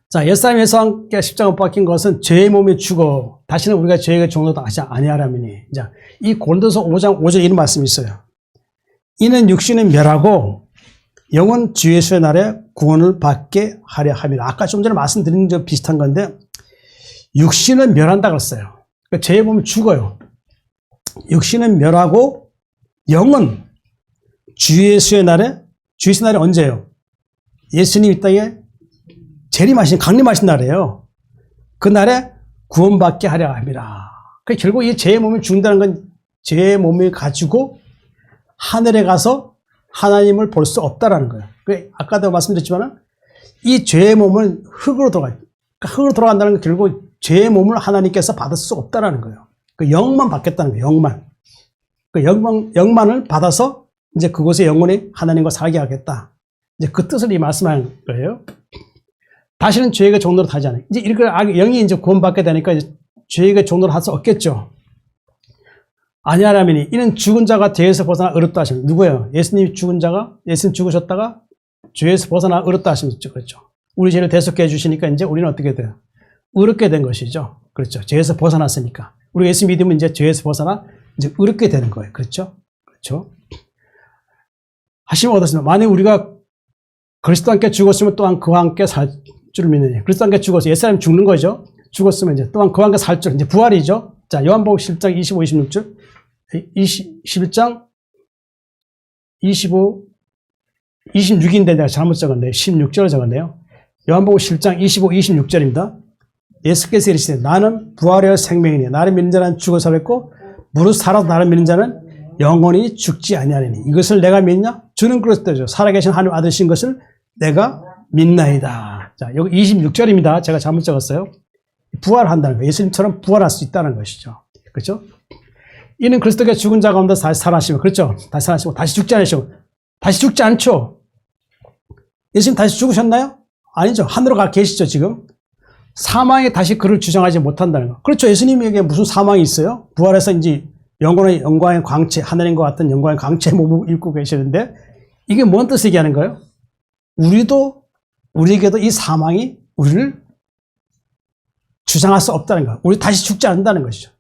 자, 옛사람 예수와 함께 십자가 못 박힌 것은 죄의 몸에 죽어 다시는 우리가 죄의 종로도 하지 아니하라미니. 자, 이 고린도서 5장 5절 이런 말씀이 있어요. 이는 육신은 멸하고 영은 주 예수의 날에 구원을 받게 하려 함이라. 아까 좀 전에 말씀드린 점 비슷한 건데 육신은 멸한다 그랬어요. 그러니까 죄의 몸이 죽어요. 육신은 멸하고 영은 주 예수의 날에, 주 예수의 날이 언제예요? 예수님 이 땅에 재림하신, 강림하신 날이에요. 그 날에 구원받게 하려 함이라. 그러니까 결국 이 죄의 몸이 죽는다는 건 죄의 몸을 가지고 하늘에 가서 하나님을 볼 수 없다라는 거예요. 아까도 말씀드렸지만 이 죄의 몸은 흙으로 들어가요. 그러니까 흙으로 들어간다는 건 결국 죄의 몸을 하나님께서 받을 수 없다라는 거예요. 그 영만 받겠다는 거예요. 영만. 그 영만을 받아서 이제 그곳에 영원히 하나님과 살게 하겠다. 이제 그 뜻을 이 말씀하는 거예요. 다시는 죄의 종로로 하지 않아요. 이제 이렇게 영이 이제 구원받게 되니까 이제 죄의 종로로 할 수 없겠죠. 아니하라면이 이는 죽은 자가 죄에서 벗어나 의롭다 하시면 누구예요? 예수님이 죽은 자가 예수님 죽으셨다가 죄에서 벗어나 의롭다 하시면 그렇죠. 우리 죄를 대속해 해 주시니까 이제 우리는 어떻게 돼요? 의롭게 된 것이죠. 그렇죠. 죄에서 벗어났으니까. 우리 예수 믿으면 이제 죄에서 벗어나 이제 의롭게 되는 거예요. 그렇죠? 그렇죠. 하시면 어떻습니까? 만약 우리가 그리스도 함께 죽었으면 또한 그와 함께 살 줄 믿느니. 그리스도 함께 죽어서 옛사람이 죽는 거죠. 죽었으면 이제 또한 그와 함께 살 줄, 이제 부활이죠. 자, 요한복음 10장 25, 26절. 11장 25, 26인데 내가 잘못 적었네요. 16절을 적었네요. 요한복음 10장 25, 26절입니다. 예수께서 이르시되 나는 부활의 생명이니 나를 믿는 자는 죽어 살았고 무릇 살아서 나를 믿는 자는 영원히 죽지 아니하리니 이것을 내가 믿냐? 주는 그리스도죠. 살아계신 하나님 아들이신 것을 내가 믿나이다. 자, 여기 26절입니다. 제가 잘못 적었어요. 부활한다는 거예요. 예수님처럼 부활할 수 있다는 것이죠. 그렇죠? 이는 그리스도께서 죽은 자 가운데 다시 살아나시고, 그렇죠? 다시 살아나시고, 다시 죽지 않으시고, 다시 죽지 않죠? 예수님 다시 죽으셨나요? 아니죠. 하늘로 가 계시죠, 지금? 사망에 다시 그를 주장하지 못한다는 거. 그렇죠. 예수님에게 무슨 사망이 있어요? 부활해서 이제 영광의 광채, 하늘인과 같은 영광의 광채의 몸을 입고 계시는데, 이게 뭔 뜻을 얘기하는 거예요? 우리에게도 이 사망이 우리를 주장할 수 없다는 거예요. 우리 다시 죽지 않는다는 것이죠.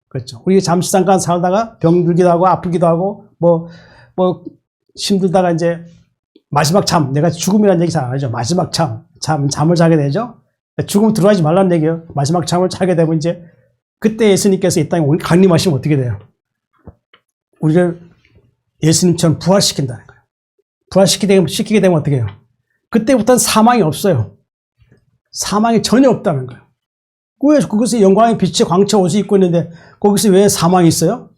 그렇죠. 우리 잠시 잠깐 살다가 병들기도 하고 아프기도 하고 뭐 힘들다가 이제 마지막 잠, 내가 죽음이라는 얘기 잘 안 하죠. 마지막 잠을 자게 되죠. 죽음 들어가지 말라는 얘기예요. 마지막 잠을 자게 되면 이제 그때 예수님께서 이 땅에 강림하시면 어떻게 돼요? 우리를 예수님처럼 부활시킨다는 거예요. 부활시키게 되면 어떻게 해요? 그때부터는 사망이 없어요. 사망이 전혀 없다는 거예요. 왜 그것이 영광의 빛의 광채 옷을 입고 있는데 거기서 왜 사망이 있어요?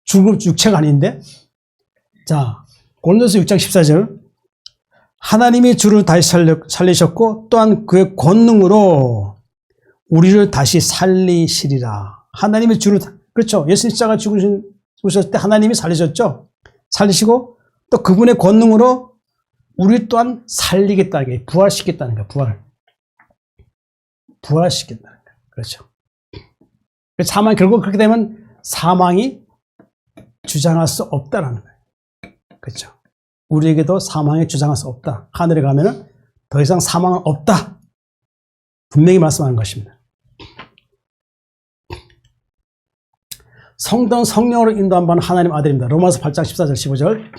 죽음 육체가 아닌데? 자, 고린도서 6장 14절 하나님이 주를 다시 살리셨고 또한 그의 권능으로 우리를 다시 살리시리라. 하나님이 주를, 그렇죠. 예수님 십자가 죽으셨을 때 하나님이 살리셨죠. 살리시고 또 그분의 권능으로 우리 또한 살리겠다는 게 부활시켰다는 거예요. 부활시킨다는 거예요. 그렇죠. 사망, 결국 그렇게 되면 사망이 주장할 수 없다라는 거예요. 그렇죠. 우리에게도 사망에 주장할 수 없다. 하늘에 가면은 더 이상 사망은 없다. 분명히 말씀하는 것입니다. 성도는 성령으로 인도함받는 하나님 아들입니다. 로마서 8장 14절 15절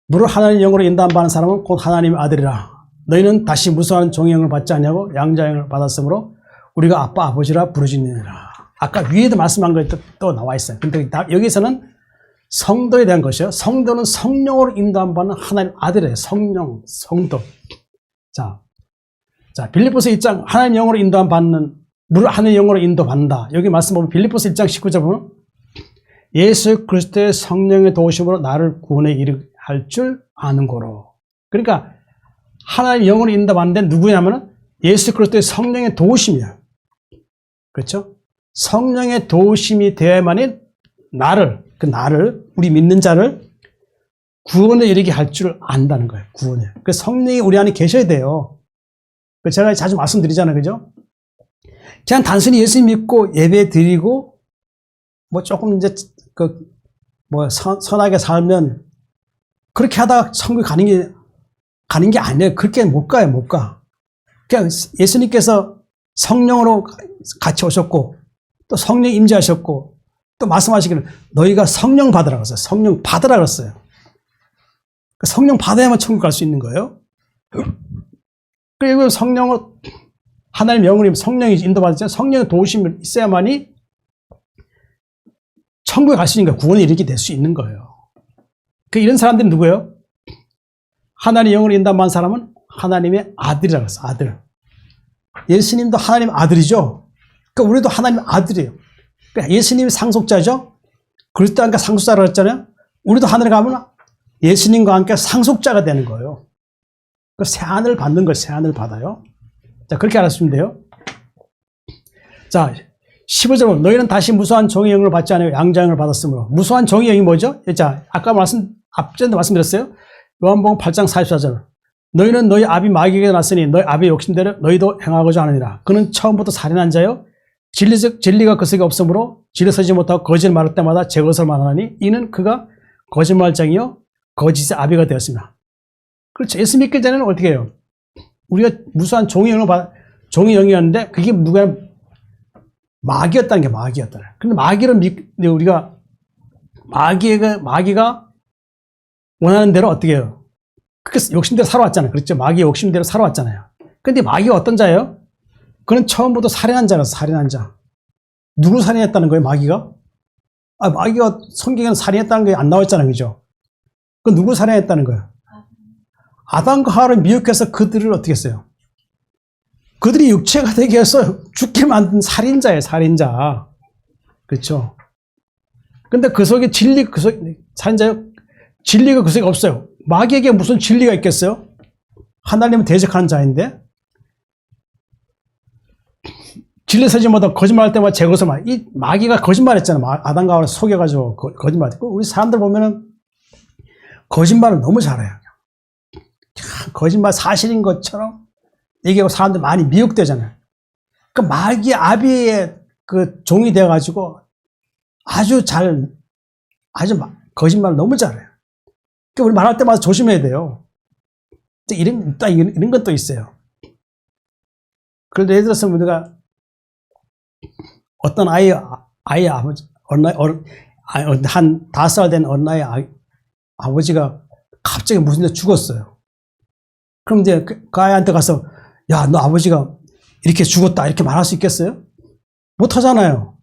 무릇 하나님 영으로 인도함받는 사람은 곧 하나님의 아들이라. 너희는 다시 무수한 종의 영을 받지 않냐고 양자의 영을 받았으므로 우리가 아빠 아버지라 부르짖느니라. 아까 위에도 말씀한 것이 또 나와 있어요. 근데 여기서는 성도에 대한 것이요. 성도는 성령으로 인도함받는 하나님 아들이에요. 성령, 성도. 자, 빌립보서 1장 하나님 영으로 인도함받는 무릇 하나님 영으로 인도받는다. 여기 말씀 보면 빌립보서 1장 19절 보면 예수 그리스도의 성령의 도우심으로 나를 구원에 이르게 할 줄 아는 거로. 그러니까 하나님의 영으로 인도받는데 누구냐면은 예수 그리스도의 성령의 도우심이야. 그렇죠? 성령의 도우심이 되어야만이 나를 우리 믿는 자를 구원에 이르게 할 줄 안다는 거예요. 구원에. 그 성령이 우리 안에 계셔야 돼요. 제가 자주 말씀드리잖아요. 그죠? 그냥 단순히 예수 믿고 예배 드리고 뭐 조금 이제 선하게 살면 그렇게 하다가 천국에 가는 게 아니에요. 그렇게 못 가요. 못 가. 그냥 예수님께서 성령으로 같이 오셨고 또 성령 임재하셨고 또 말씀하시기를 너희가 성령 받으라 그랬어요. 성령 받으라 그랬어요. 성령 받아야만 천국 갈 수 있는 거예요. 그리고 성령은 하나님 영으로 성령이 인도받았잖아요. 성령의 도우심이 있어야만이 천국에 갈 수 있는 거예요. 구원에 이르게 될 수 있는 거예요. 이런 사람들은 누구예요? 하나님 영으로 인도받은 사람은 하나님의 아들이라고 했어요. 아들. 예수님도 하나님 아들이죠. 그러니까 우리도 하나님 아들이에요. 그러니까 예수님이 상속자죠. 그리스도와 함께 상속자라고 했잖아요. 우리도 하늘에 가면 예수님과 함께 상속자가 되는 거예요. 새 하늘 받는 거예요. 새 하늘 받아요. 자, 그렇게 알았으면 돼요. 자, 15절 너희는 다시 무수한 종의 영을 받지 않으며 양자의 영을 받았으므로. 무수한 종의 영이 뭐죠? 자, 아까 앞전에 말씀드렸어요. 요한복음 8장 44절. 너희는 너희 아비 마귀에게 났으니 너희 아비의 욕심대로 너희도 행하고자 하느니라. 그는 처음부터 살인한 자요. 진리가 그 속에 없으므로 진리 서지 못하고 거짓을 말할 때마다 제 것을 말하니 이는 그가 거짓말장이요 거짓의 아비가 되었습니다. 그렇죠. 예수 믿기 전에는 어떻게 해요? 우리가 무수한 종의 영이었는데 그게 누가 마귀였다는 게 마귀였다는. 근데 마귀를 우리가 마귀가 원하는 대로 어떻게 해요? 그게 욕심대로 살아왔잖아요. 그렇죠. 마귀의 욕심대로 살아왔잖아요. 근데 마귀가 어떤 자예요? 그는 처음부터 살인한 자라서 살인한 자. 누구 살인했다는 거예요, 마귀가? 마귀가 성경에는 살인했다는 게 안 나와있잖아요. 그죠? 그 누구 살인했다는 거예요? 아담과 하와를 미혹해서 그들을 어떻게 했어요? 그들이 육체가 되게 해서 죽게 만든 살인자예요, 살인자. 그렇죠? 근데 그 속에 살인자요? 진리가 그 속에 없어요. 마귀에게 무슨 진리가 있겠어요? 하나님은 대적하는 자인데 진리 서지 못하고 거짓말할 때마다 제 것을 이 마귀가 거짓말했잖아요. 아담과 하와를 속여가지고 거짓말했고 우리 사람들 보면은 거짓말을 너무 잘해요. 거짓말 사실인 것처럼 얘기하고 사람들 많이 미혹되잖아요. 그 마귀 아비의 그 종이 되어가지고 아주 거짓말을 너무 잘해요. 우리 말할 때마다 조심해야 돼요. 이런 건 또 있어요. 그런데 예를 들어서 우리가 어떤 아이의 아버지, 한 5살 된 어린아이의 아버지가 갑자기 무슨 데 죽었어요. 그럼 이제 그 아이한테 가서, 야, 너 아버지가 이렇게 죽었다. 이렇게 말할 수 있겠어요? 못 하잖아요.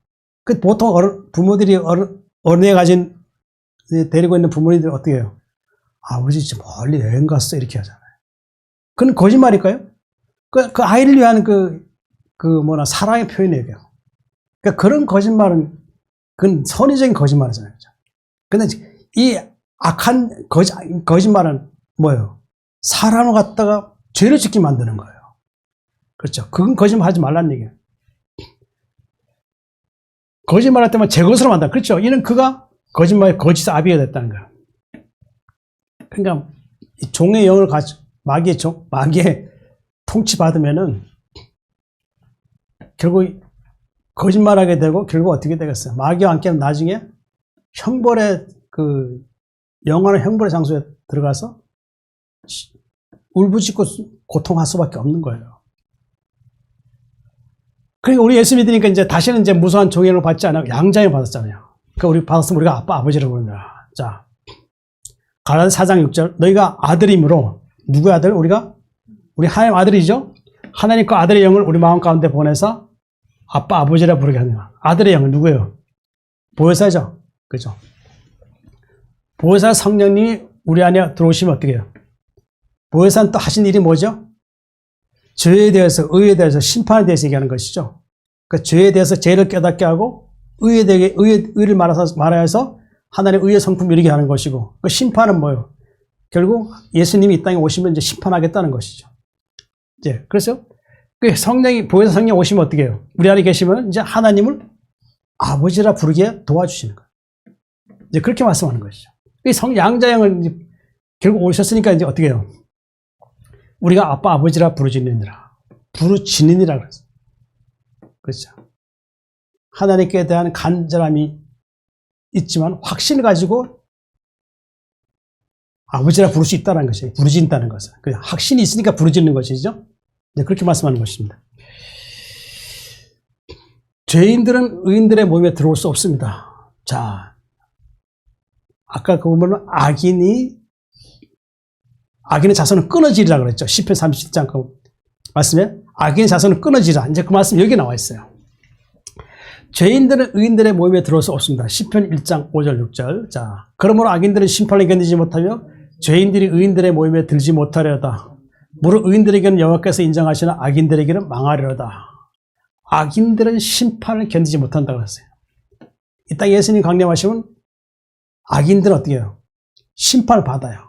보통 부모들이 어린애 데리고 있는 부모님들 어떻게 해요? 아버지 좀 멀리 여행 갔어. 이렇게 하잖아요. 그건 거짓말일까요? 그 아이를 위한 사랑의 표현이에요. 그러니까 그런 거짓말은, 그건 선의적인 거짓말이잖아요. 근데 이 악한 거짓말은 뭐예요? 사람을 갖다가 죄를 짓게 만드는 거예요. 그렇죠. 그건 거짓말 하지 말라는 얘기예요. 거짓말 할 때만 제 것으로 만다. 그렇죠. 이는 그가 거짓 아비가 됐다는 거예요. 그러니까 종의 영을 마귀의 통치받으면은 결국 거짓말하게 되고 결국 어떻게 되겠어요? 마귀와 함께 나중에 영원한 형벌의 장소에 들어가서 울부짖고 고통할 수밖에 없는 거예요. 그러니까 우리 예수 믿으니까 이제 다시는 이제 무수한 종의 영을 받지 않아 양자를 받았잖아요. 그러니까 우리 받았으면 우리가 아버지라고 부른다. 자, 갈라디아 4장 6절 너희가 아들이므로 누구의 아들? 우리 하나님 아들이죠. 하나님과 아들의 영을 우리 마음 가운데 보내서 아빠 아버지라 부르게 하는 거야. 아들의 영은 누구예요? 보혜사죠. 그죠? 보혜사 성령님이 우리 안에 들어오시면 어떻게 해요? 보혜사는 또 하신 일이 뭐죠? 죄에 대해서, 의에 대해서, 심판에 대해서 얘기하는 것이죠. 그 죄에 대해서 죄를 깨닫게 하고 의를 말하여서 하나님의 의의 성품을 이루게 하는 것이고, 그 심판은 뭐예요? 결국 예수님이 이 땅에 오시면 이제 심판하겠다는 것이죠. 이제 그래서 그 성령이 보혜사 성령 오시면 어떻게 해요? 우리 안에 계시면 이제 하나님을 아버지라 부르게 도와주시는 거예요. 이제 그렇게 말씀하는 것이죠. 이 양자형을 이제 결국 오셨으니까 이제 어떻게 해요? 우리가 아빠 아버지라 부르짖느니라, 부르짖느니라 그랬어요. 그렇죠. 하나님께 대한 간절함이 있지만 확신을 가지고 아버지라 부를 수 있다는 것이에요. 부르짖는다는 것은. 확신이 있으니까 부르짖는 것이죠. 네, 그렇게 말씀하는 것입니다. 죄인들은 의인들의 모임에 들어올 수 없습니다. 자, 아까 그 보면 악인의 자손은 끊어지리라 그랬죠. 시편 37장 그 말씀에 악인의 자손은 끊어지리라. 이제 그 말씀 여기 나와 있어요. 죄인들은 의인들의 모임에 들어올 수 없습니다. 시편 1장 5절 6절. 자, 그러므로 악인들은 심판을 견디지 못하며 죄인들이 의인들의 모임에 들지 못하려다. 무릇 의인들에게는 여호와께서 인정하시나 악인들에게는 망하려다. 악인들은 심판을 견디지 못한다고 했어요. 이따 예수님 강림하시면 악인들은 어떻게 해요? 심판을 받아요.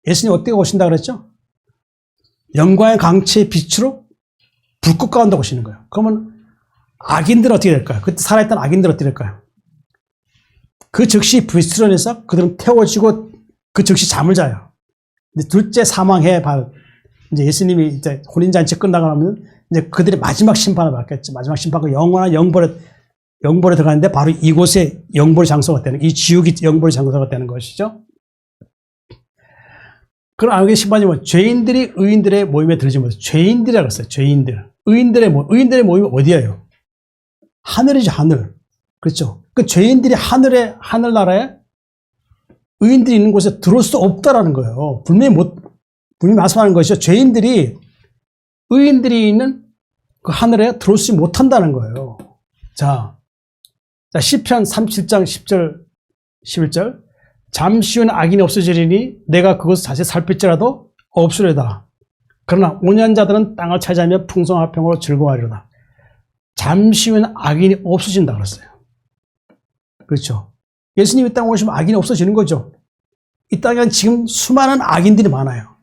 예수님 어떻게 오신다 그랬죠? 영광의 강체의 빛으로 불꽃 가운데 오시는 거예요. 그러면 악인들은 어떻게 될까요? 그때 살아있던 악인들은 어떻게 될까요? 그 즉시 불시로 인해서 그들은 태워지고 그 즉시 잠을 자요. 근데 둘째 사망해 이제 예수님이 이제 혼인잔치 끝나고 나면 이제 그들이 마지막 심판을 받겠죠. 마지막 심판과 영원한 영벌에 들어가는데 바로 이곳에 영벌의 장소가 되는, 이 지옥이 영벌의 장소가 되는 것이죠. 그럼 알고 계신 바지만 죄인들이 의인들의 모임에 들지 못해요. 죄인들이라고 했어요. 죄인들. 의인들의 모임이 어디예요? 하늘이죠, 하늘. 그렇죠. 그 죄인들이 하늘나라에 의인들이 있는 곳에 들어올 수 없다라는 거예요. 분명히 말씀하는 것이죠. 죄인들이 의인들이 있는 그 하늘에 들어올 수 못한다는 거예요. 자, 시편 37장 10절, 11절. 잠시 후는 악인이 없어지리니 내가 그것을 자세히 살필지라도 없으려다. 그러나 온유한 땅을 차지하며 풍성한 평으로 즐거워하리로다. 잠시 후에는 악인이 없어진다 그랬어요. 그렇죠. 예수님이 이 땅에 오시면 악인이 없어지는 거죠. 이 땅에는 지금 수많은 악인들이 많아요.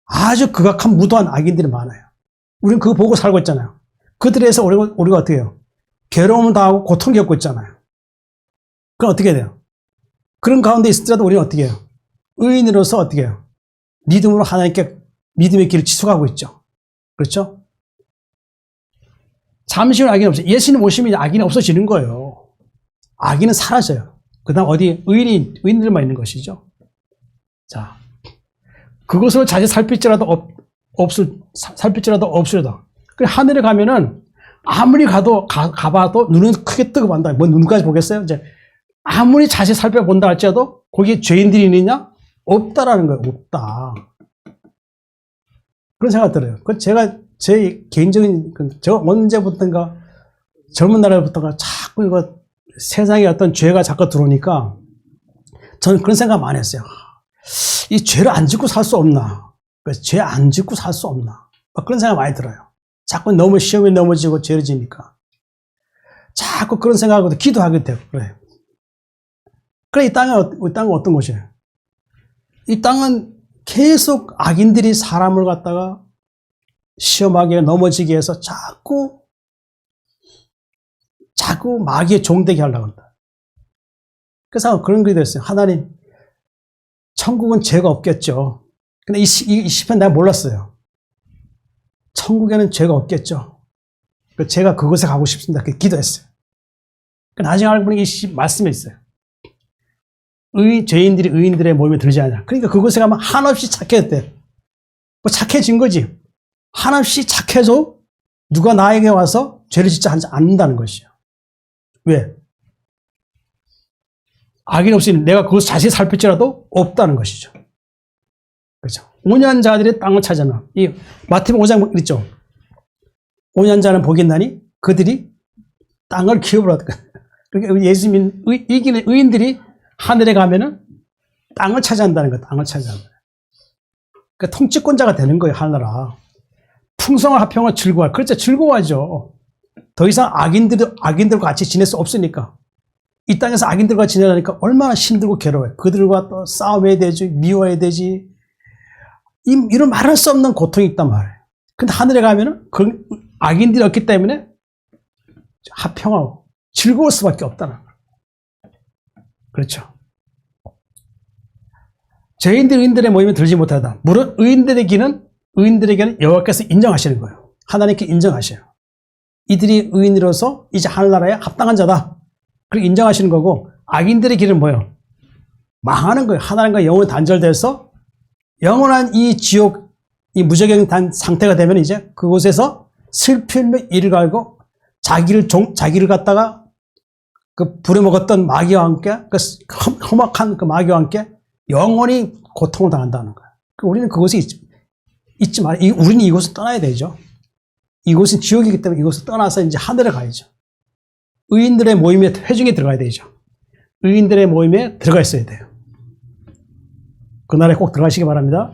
아주 극악한 무도한 악인들이 많아요. 우리는 그거 보고 살고 있잖아요. 그들에서 우리가 어떻게 해요? 괴로움을 당하고 고통 겪고 있잖아요. 그럼 어떻게 돼요? 그런 가운데 있을지라도 우리는 어떻게 해요? 의인으로서 어떻게 해요? 믿음으로 하나님께 믿음의 길을 지속하고 있죠. 그렇죠? 잠시 후는 악인이 없어요. 예수님 오시면 악인이 없어지는 거예요. 악인은 사라져요. 그 다음 어디 의인들만 있는 것이죠. 자, 그것을 자세히 살필지라도 없으려다. 그 하늘에 가면은 아무리 가봐도 눈은 크게 뜨고 만다. 뭐 눈까지 보겠어요? 이제 아무리 자세히 살펴본다 할지라도 거기에 죄인들이 있느냐? 없다라는 거예요. 없다. 그런 생각 들어요. 제가 제 개인적인, 제가 언제부턴가 젊은 날부터가 자꾸 이거 세상에 어떤 죄가 자꾸 들어오니까 저는 그런 생각 많이 했어요. 이 죄를 안 짓고 살 수 없나? 죄 안 짓고 살 수 없나? 그런 생각 많이 들어요. 자꾸 시험에 넘어지고 죄를 지니까. 자꾸 그런 생각하고도 기도하게 되고 그래요. 그래, 이 땅은 어떤 곳이에요? 이 땅은 계속 악인들이 사람을 갖다가 시험하게 넘어지게 해서 자꾸 마귀의 종되게 하려고 한다. 그래서 그런 게 됐어요. 하나님, 천국은 죄가 없겠죠. 근데 이 시편 내가 몰랐어요. 천국에는 죄가 없겠죠. 제가 그곳에 가고 싶습니다. 그렇게 기도했어요. 나중에 알고 보니 이 말씀에 있어요. 죄인들이 의인들의 모임에 들지 않냐. 그러니까 그곳에 가면 한없이 착해졌대. 뭐 착해진 거지. 한없이 착해서 누가 나에게 와서 죄를 짓지 않는다는 것이요. 왜? 악인 없으니 내가 그것을 자세히 살필지라도 없다는 것이죠. 그렇죠. 온유한 자들이 땅을 차지하나. 이 마태복음 5장 있죠. 온유한 자는 복이 있나니 그들이 땅을 기업으로 얻을 거야. 그러니까 예수님 이기는 의인들이 하늘에 가면은 땅을 차지한다는 거예요. 땅을 차지한다. 그러니까 통치권자가 되는 거예요. 하늘나라. 풍성한 화평을 즐거워할. 그렇죠. 즐거워하죠. 더 이상 악인들과 같이 지낼 수 없으니까. 이 땅에서 악인들과 지내려니까 얼마나 힘들고 괴로워요. 그들과 또 싸움해야 되지, 미워해야 되지. 이런 말할 수 없는 고통이 있단 말이에요. 근데 하늘에 가면은 그 악인들이 없기 때문에 화평하고 즐거울 수밖에 없다는 거예요. 그렇죠. 죄인들이 의인들의 모임에 들지 못하다. 물론 의인들에게는 여호와께서 인정하시는 거예요. 하나님께 인정하셔요. 이들이 의인으로서 이제 하늘나라에 합당한 자다. 그렇게 인정하시는 거고, 악인들의 길은 뭐예요? 망하는 거예요. 하나님과 영원히 단절돼서 영원한 이 지옥, 이 무적의 상태가 되면 이제 그곳에서 슬픔의 이를 갈고 자기를 갖다가 그 부려먹었던 마귀와 함께, 그 험악한 그 마귀와 함께 영원히 고통을 당한다는 거예요. 우리는 그곳에 있지 말, 우리는 이곳을 떠나야 되죠. 이곳은 지옥이기 때문에 이곳을 떠나서 이제 하늘에 가야죠. 의인들의 모임에, 회중에 들어가야 되죠. 의인들의 모임에 들어가 있어야 돼요. 그날에 꼭 들어가시기 바랍니다.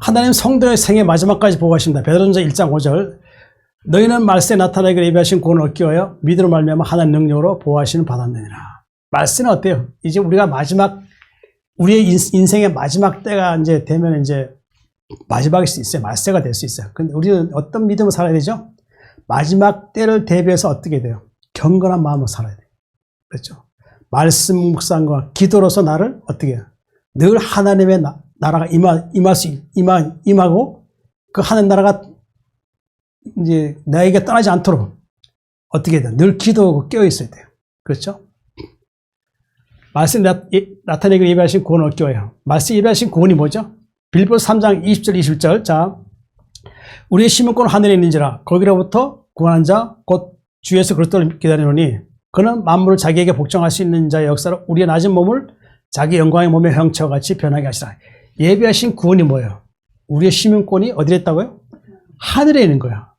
하나님 성도의 생애 마지막까지 보호하십니다. 베드로전서 1장 5절. 너희는 말세에 나타나기를 예비하신 구원을 얻기 위하여 믿음으로 말미암아 하나님 능력으로 보호하시는 받았느니라. 말세는 어때요? 이제 우리가 우리의 인생의 마지막 때가 이제 되면 이제 마지막일 수 있어요. 말세가 될 수 있어요. 근데 우리는 어떤 믿음을 살아야 되죠? 마지막 때를 대비해서 어떻게 돼요? 경건한 마음으로 살아야 돼요. 그렇죠? 말씀 묵상과 기도로서 나를 어떻게 해요? 늘 하나님의 나라가 임하고 그 하나님 나라가 이제 나에게 떠나지 않도록 어떻게 해야 돼요? 늘 기도하고 깨어 있어야 돼요. 그렇죠? 말씀 나타내기를 예비하신 구원을 얻기 위하여. 말씀 예비하신 구원이 뭐죠? 빌립보서 3장 20절 21절. 자, 우리의 시민권은 하늘에 있는지라 거기로부터 구원한 자 곧 주 예수 그리스도를 기다리노니 그는 만물을 자기에게 복종할 수 있는 자의 역사로 우리의 낮은 몸을 자기 영광의 몸의 형체와 같이 변하게 하시라. 예비하신 구원이 뭐예요? 우리의 시민권이 어디에 있다고요? 하늘에 있는 거야.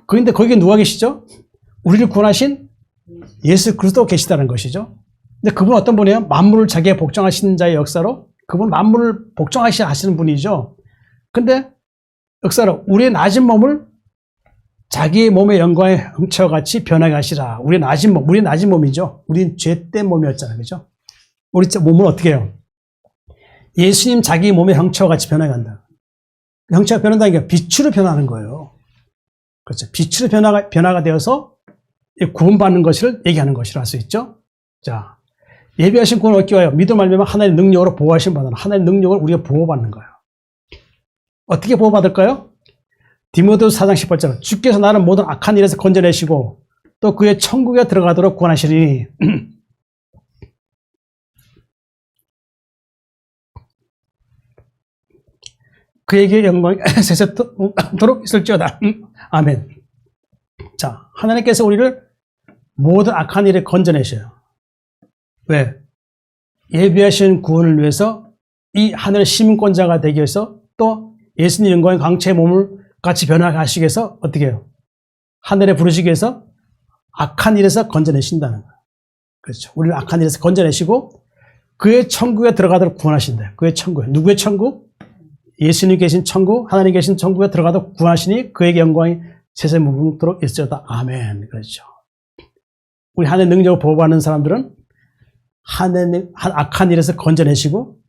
그런데 거기에 누가 계시죠? 우리를 구원하신 예수 그리스도 계시다는 것이죠. 근데 그분은 어떤 분이에요? 만물을 자기에게 복종하시는 자의 역사로 그분 만물을 복종하시는 분이죠. 근데 역사로 우리의 낮은 몸을 자기의 몸의 영광의 형체와 같이 변하게 하시라. 우리의 낮은 몸이죠. 우리는 죄된 몸이었잖아요. 그죠? 우리 몸을 어떻게 해요? 예수님 자기 몸의 형체와 같이 변하게 한다. 형체가 변한다는 게 빛으로 변하는 거예요. 그렇죠. 빛으로 변화가 되어서 구원받는 것을 얘기하는 것이라 할 수 있죠. 자, 예비하신 구원을 얻기 위하여 믿음 말미암아 하나님의 능력으로 보호하신 바는 하나님의 능력을 우리가 보호받는 거예요. 어떻게 보호받을까요? 디모데후서 4장 18절. 주께서 나를 모든 악한 일에서 건져내시고 또 그의 천국에 들어가도록 구원하시리니 그에게 영광이 세세토록 있을지어다. 아멘. 자, 하나님께서 우리를 모든 악한 일에 건져내셔요. 왜? 예비하신 구원을 위해서 이 하늘의 시민권자가 되기 위해서 또 예수님 영광의 광채의 몸을 같이 변하게 하시기 위해서 어떻게 해요? 하늘에 부르시기 위해서 악한 일에서 건져내신다는 거예요. 그렇죠. 우리를 악한 일에서 건져내시고 그의 천국에 들어가도록 구원하신다. 그의 천국에. 누구의 천국? 예수님 계신 천국, 하나님 계신 천국에 들어가도록 구원하시니 그에게 영광이 세세 무궁토록 있으리로다. 아멘. 그렇죠. 우리 하나님의 능력을 보호받는 사람들은 하나님 악한 일에서 건져내시고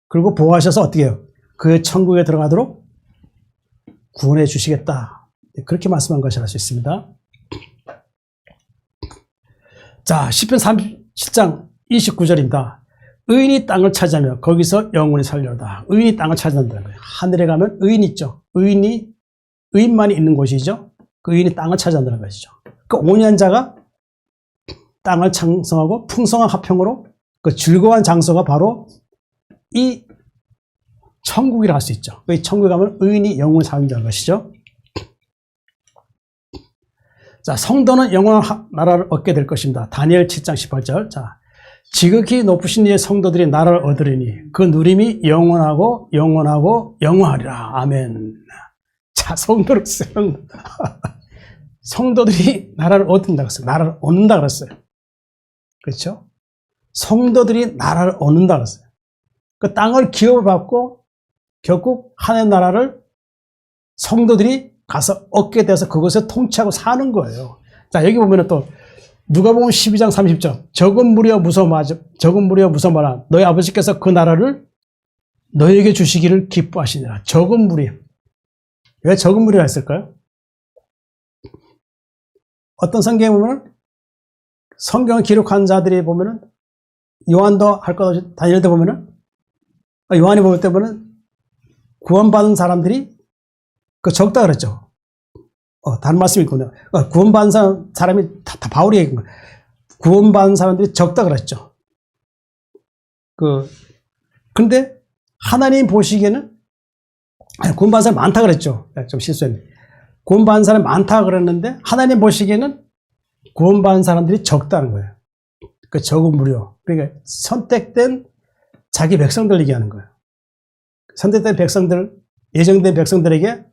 그리고 보호하셔서 어떻게 해요? 그의 천국에 들어가도록 구원해 주시겠다. 그렇게 말씀한 것이라 할 수 있습니다. 자, 시편 37장 29절입니다. 의인이 땅을 차지하며 거기서 영원히 살려다. 의인이 땅을 차지한다는 거예요. 하늘에 가면 의인 있죠. 의인만이 있는 곳이죠. 그 의인이 땅을 차지한다는 것이죠. 그 온유한 자가 땅을 창성하고 풍성한 화평으로 그 즐거운 장소가 바로 이 천국이라 할 수 있죠. 이 천국에 가면 의인이 영원히 사는다는 것이죠. 자, 성도는 영원한 나라를 얻게 될 것입니다. 다니엘 7장 18절. 자, 지극히 높으신 이의 성도들이 나라를 얻으리니 그 누림이 영원하고 영원하리라. 아멘. 자, 성도들이 나라를 얻는다 그랬어요. 나라를 얻는다 그랬어요. 그렇죠? 성도들이 나라를 얻는다 그랬어요. 그 땅을 기업을 받고 결국 하나님 나라를 성도들이 가서 얻게 돼서 그것을 통치하고 사는 거예요. 자, 여기 보면은 또 누가복음 12장 30절. 적은 무리여 무서워하라. 너희 아버지께서 그 나라를 너희에게 주시기를 기뻐하시니라. 적은 무리. 왜 적은 무리가 있을까요? 어떤 성경에 보면은 성경을 기록한 자들이 보면은 요한도 할 것 없이 다닐 때 보면은 요한이 볼 때 보면은 구원받은 사람들이 그 적다 그랬죠. 다른 말씀이 있군요. 구원받은 사람이 다 바울이 얘기한 거예요. 구원받은 사람들이 적다 그랬죠. 근데 하나님 보시기에는 구원받은 사람이 많다 그랬죠. 좀 실수했네. 구원받은 사람이 많다 그랬는데 하나님 보시기에는 구원받은 사람들이 적다는 거예요. 그 적은 무려. 그러니까 선택된 자기 백성들 얘기하는 거예요. 선택된 백성들, 예정된 백성들에게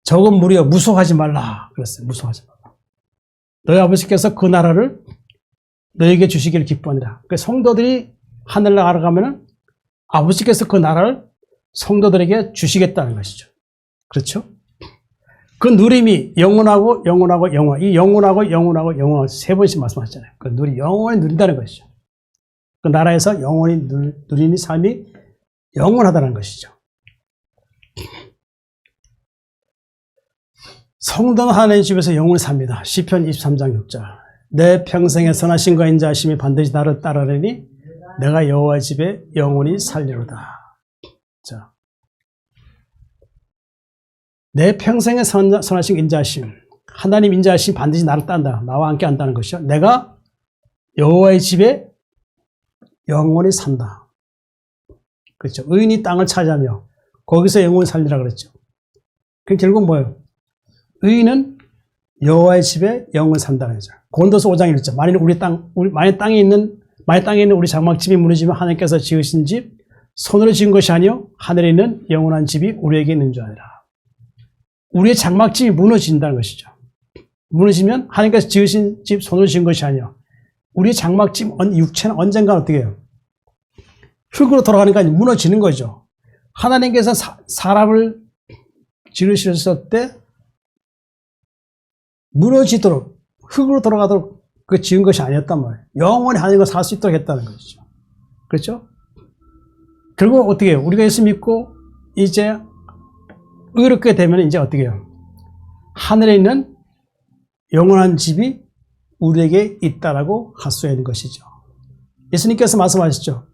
적은 무려 무서워하지 말라 그랬어요. 무서워하지 말라. 너희 아버지께서 그 나라를 너에게 주시기를 기뻐하니라. 그 성도들이 하늘나라 가면은 아버지께서 그 나라를 성도들에게 주시겠다는 것이죠. 그렇죠? 그 누림이 영원하고 영원. 이 영원하고 세 번씩 말씀하셨잖아요. 그 영원히 누린다는 것이죠. 그 나라에서 영원히 누리는 삶이 영원하다는 것이죠. 성도는 하나님의 집에서 영원히 삽니다. 시편 23장 6절. 내 평생에 선하신 과 인자하심이 반드시 나를 따르리니 내가 여호와의 집에 영원히 살리로다. 자, 내 평생에 선하신 인자하심, 하나님 인자하심 반드시 나를 따른다. 나와 함께 한다는 것이죠. 내가 여호와의 집에 영원히 산다. 그렇죠. 의인이 땅을 차지하며 거기서 영원히 살리라 그랬죠. 그럼 결국 뭐예요? 의인은 여호와의 집에 영원히 산다는 거죠. 고린도서 5장 1절. 만일 땅에 있는 우리 장막집이 무너지면 하나님께서 지으신 집 손으로 지은 것이 아니요 하늘에 있는 영원한 집이 우리에게 있는 줄 아니라. 우리의 장막집이 무너진다는 것이죠. 무너지면 하나님께서 지으신 집 손으로 지은 것이 아니요 우리의 장막집 육체는 언젠가 어떻게 해요? 흙으로 돌아가니까 무너지는 거죠. 하나님께서 사람을 지으셨을 때 무너지도록 흙으로 돌아가도록 그 지은 것이 아니었단 말이에요. 영원히 하나님과 살 수 있도록 했다는 것이죠. 그렇죠? 결국 어떻게 해요? 우리가 예수 믿고 이제 의롭게 되면 이제 어떻게 해요? 하늘에 있는 영원한 집이 우리에게 있다라고 할 수 있는 것이죠. 예수님께서 말씀하셨죠.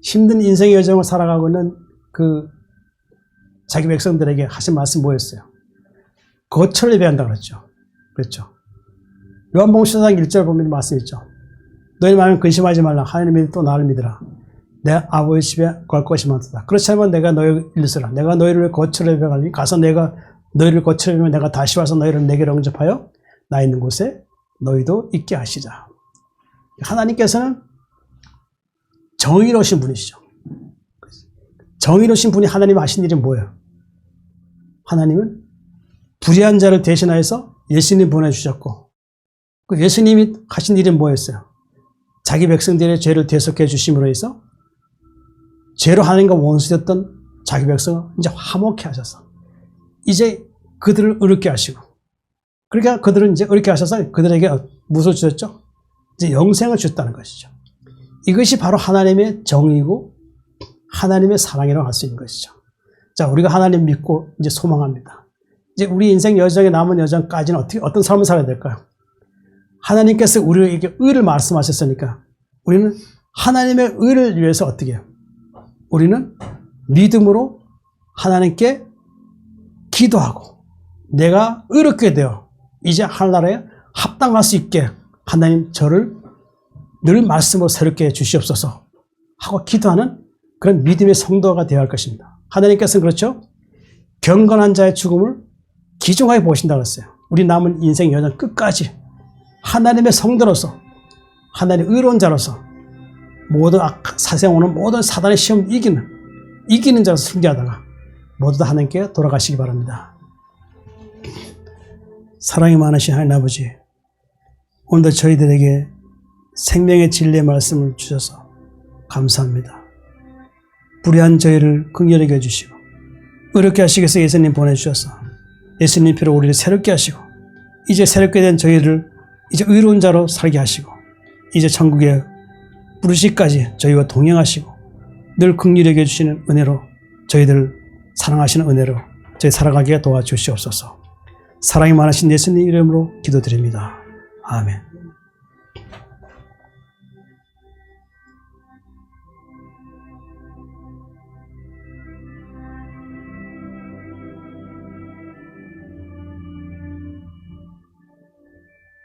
힘든 인생의 여정을 살아가고 있는 그 자기 백성들에게 하신 말씀 뭐였어요? 거처를 예배한다고 그랬죠. 그렇죠. 요한복음 14장 1절 보면 말씀 있죠. 너희 마음에 근심하지 말라. 하나님을 또 나를 믿으라. 내 아버지 집에 갈 것이 많다. 그렇지 않으면 내가 너희를 일으서라. 내가 너희를 거처로 예배하니 가서 내가 너희를 거처로 예배하면 내가 다시 와서 너희를 내게로 영접하여 나 있는 곳에 너희도 있게 하시자. 하나님께서는 정의로우신 분이시죠. 정의로우신 분이 하나님 하신 일이 뭐예요? 하나님은 불의한 자를 대신하여서 예수님 보내주셨고 그 예수님이 하신 일은 뭐였어요? 자기 백성들의 죄를 대속해 주심으로 해서 죄로 하나님과 원수였던 자기 백성을 이제 화목해 하셔서 이제 그들을 의롭게 하시고 그러니까 그들은 이제 의롭게 하셔서 그들에게 무엇을 주셨죠? 이제 영생을 주셨다는 것이죠. 이것이 바로 하나님의 정의고 하나님의 사랑이라고 할 수 있는 것이죠. 자, 우리가 하나님 믿고 이제 소망합니다. 이제 우리 인생 여정에 남은 여정까지는 어떤 삶을 살아야 될까요? 하나님께서 우리에게 의를 말씀하셨으니까 우리는 하나님의 의를 위해서 어떻게 해요? 우리는 믿음으로 하나님께 기도하고 내가 의롭게 되어 이제 하늘나라에 합당할 수 있게 하나님 저를 늘 말씀으로 새롭게 해주시옵소서 하고 기도하는 그런 믿음의 성도가 되어야 할 것입니다. 하나님께서는 그렇죠. 경건한 자의 죽음을 귀중하게 보신다고 했어요. 우리 남은 인생 여정 끝까지 하나님의 성도로서 하나님의 의로운 자로서 모든 세상에 오는 모든 사단의 시험 이기는 자로서 승리하다가 모두 다 하나님께 돌아가시기 바랍니다. 사랑이 많으신 하나님 아버지, 오늘도 저희들에게 생명의 진리의 말씀을 주셔서 감사합니다. 불의한 저희를 긍휼히 여겨주시고 의롭게 하시기 위해서 예수님 보내주셔서 예수님 피로 우리를 새롭게 하시고 이제 새롭게 된 저희를 이제 의로운 자로 살게 하시고 이제 천국에 부르시기까지 저희와 동행하시고 늘 긍휼히 여겨주시는 은혜로 저희들 사랑하시는 은혜로 저희 살아가게 도와주시옵소서. 사랑이 많으신 예수님 이름으로 기도드립니다. 아멘.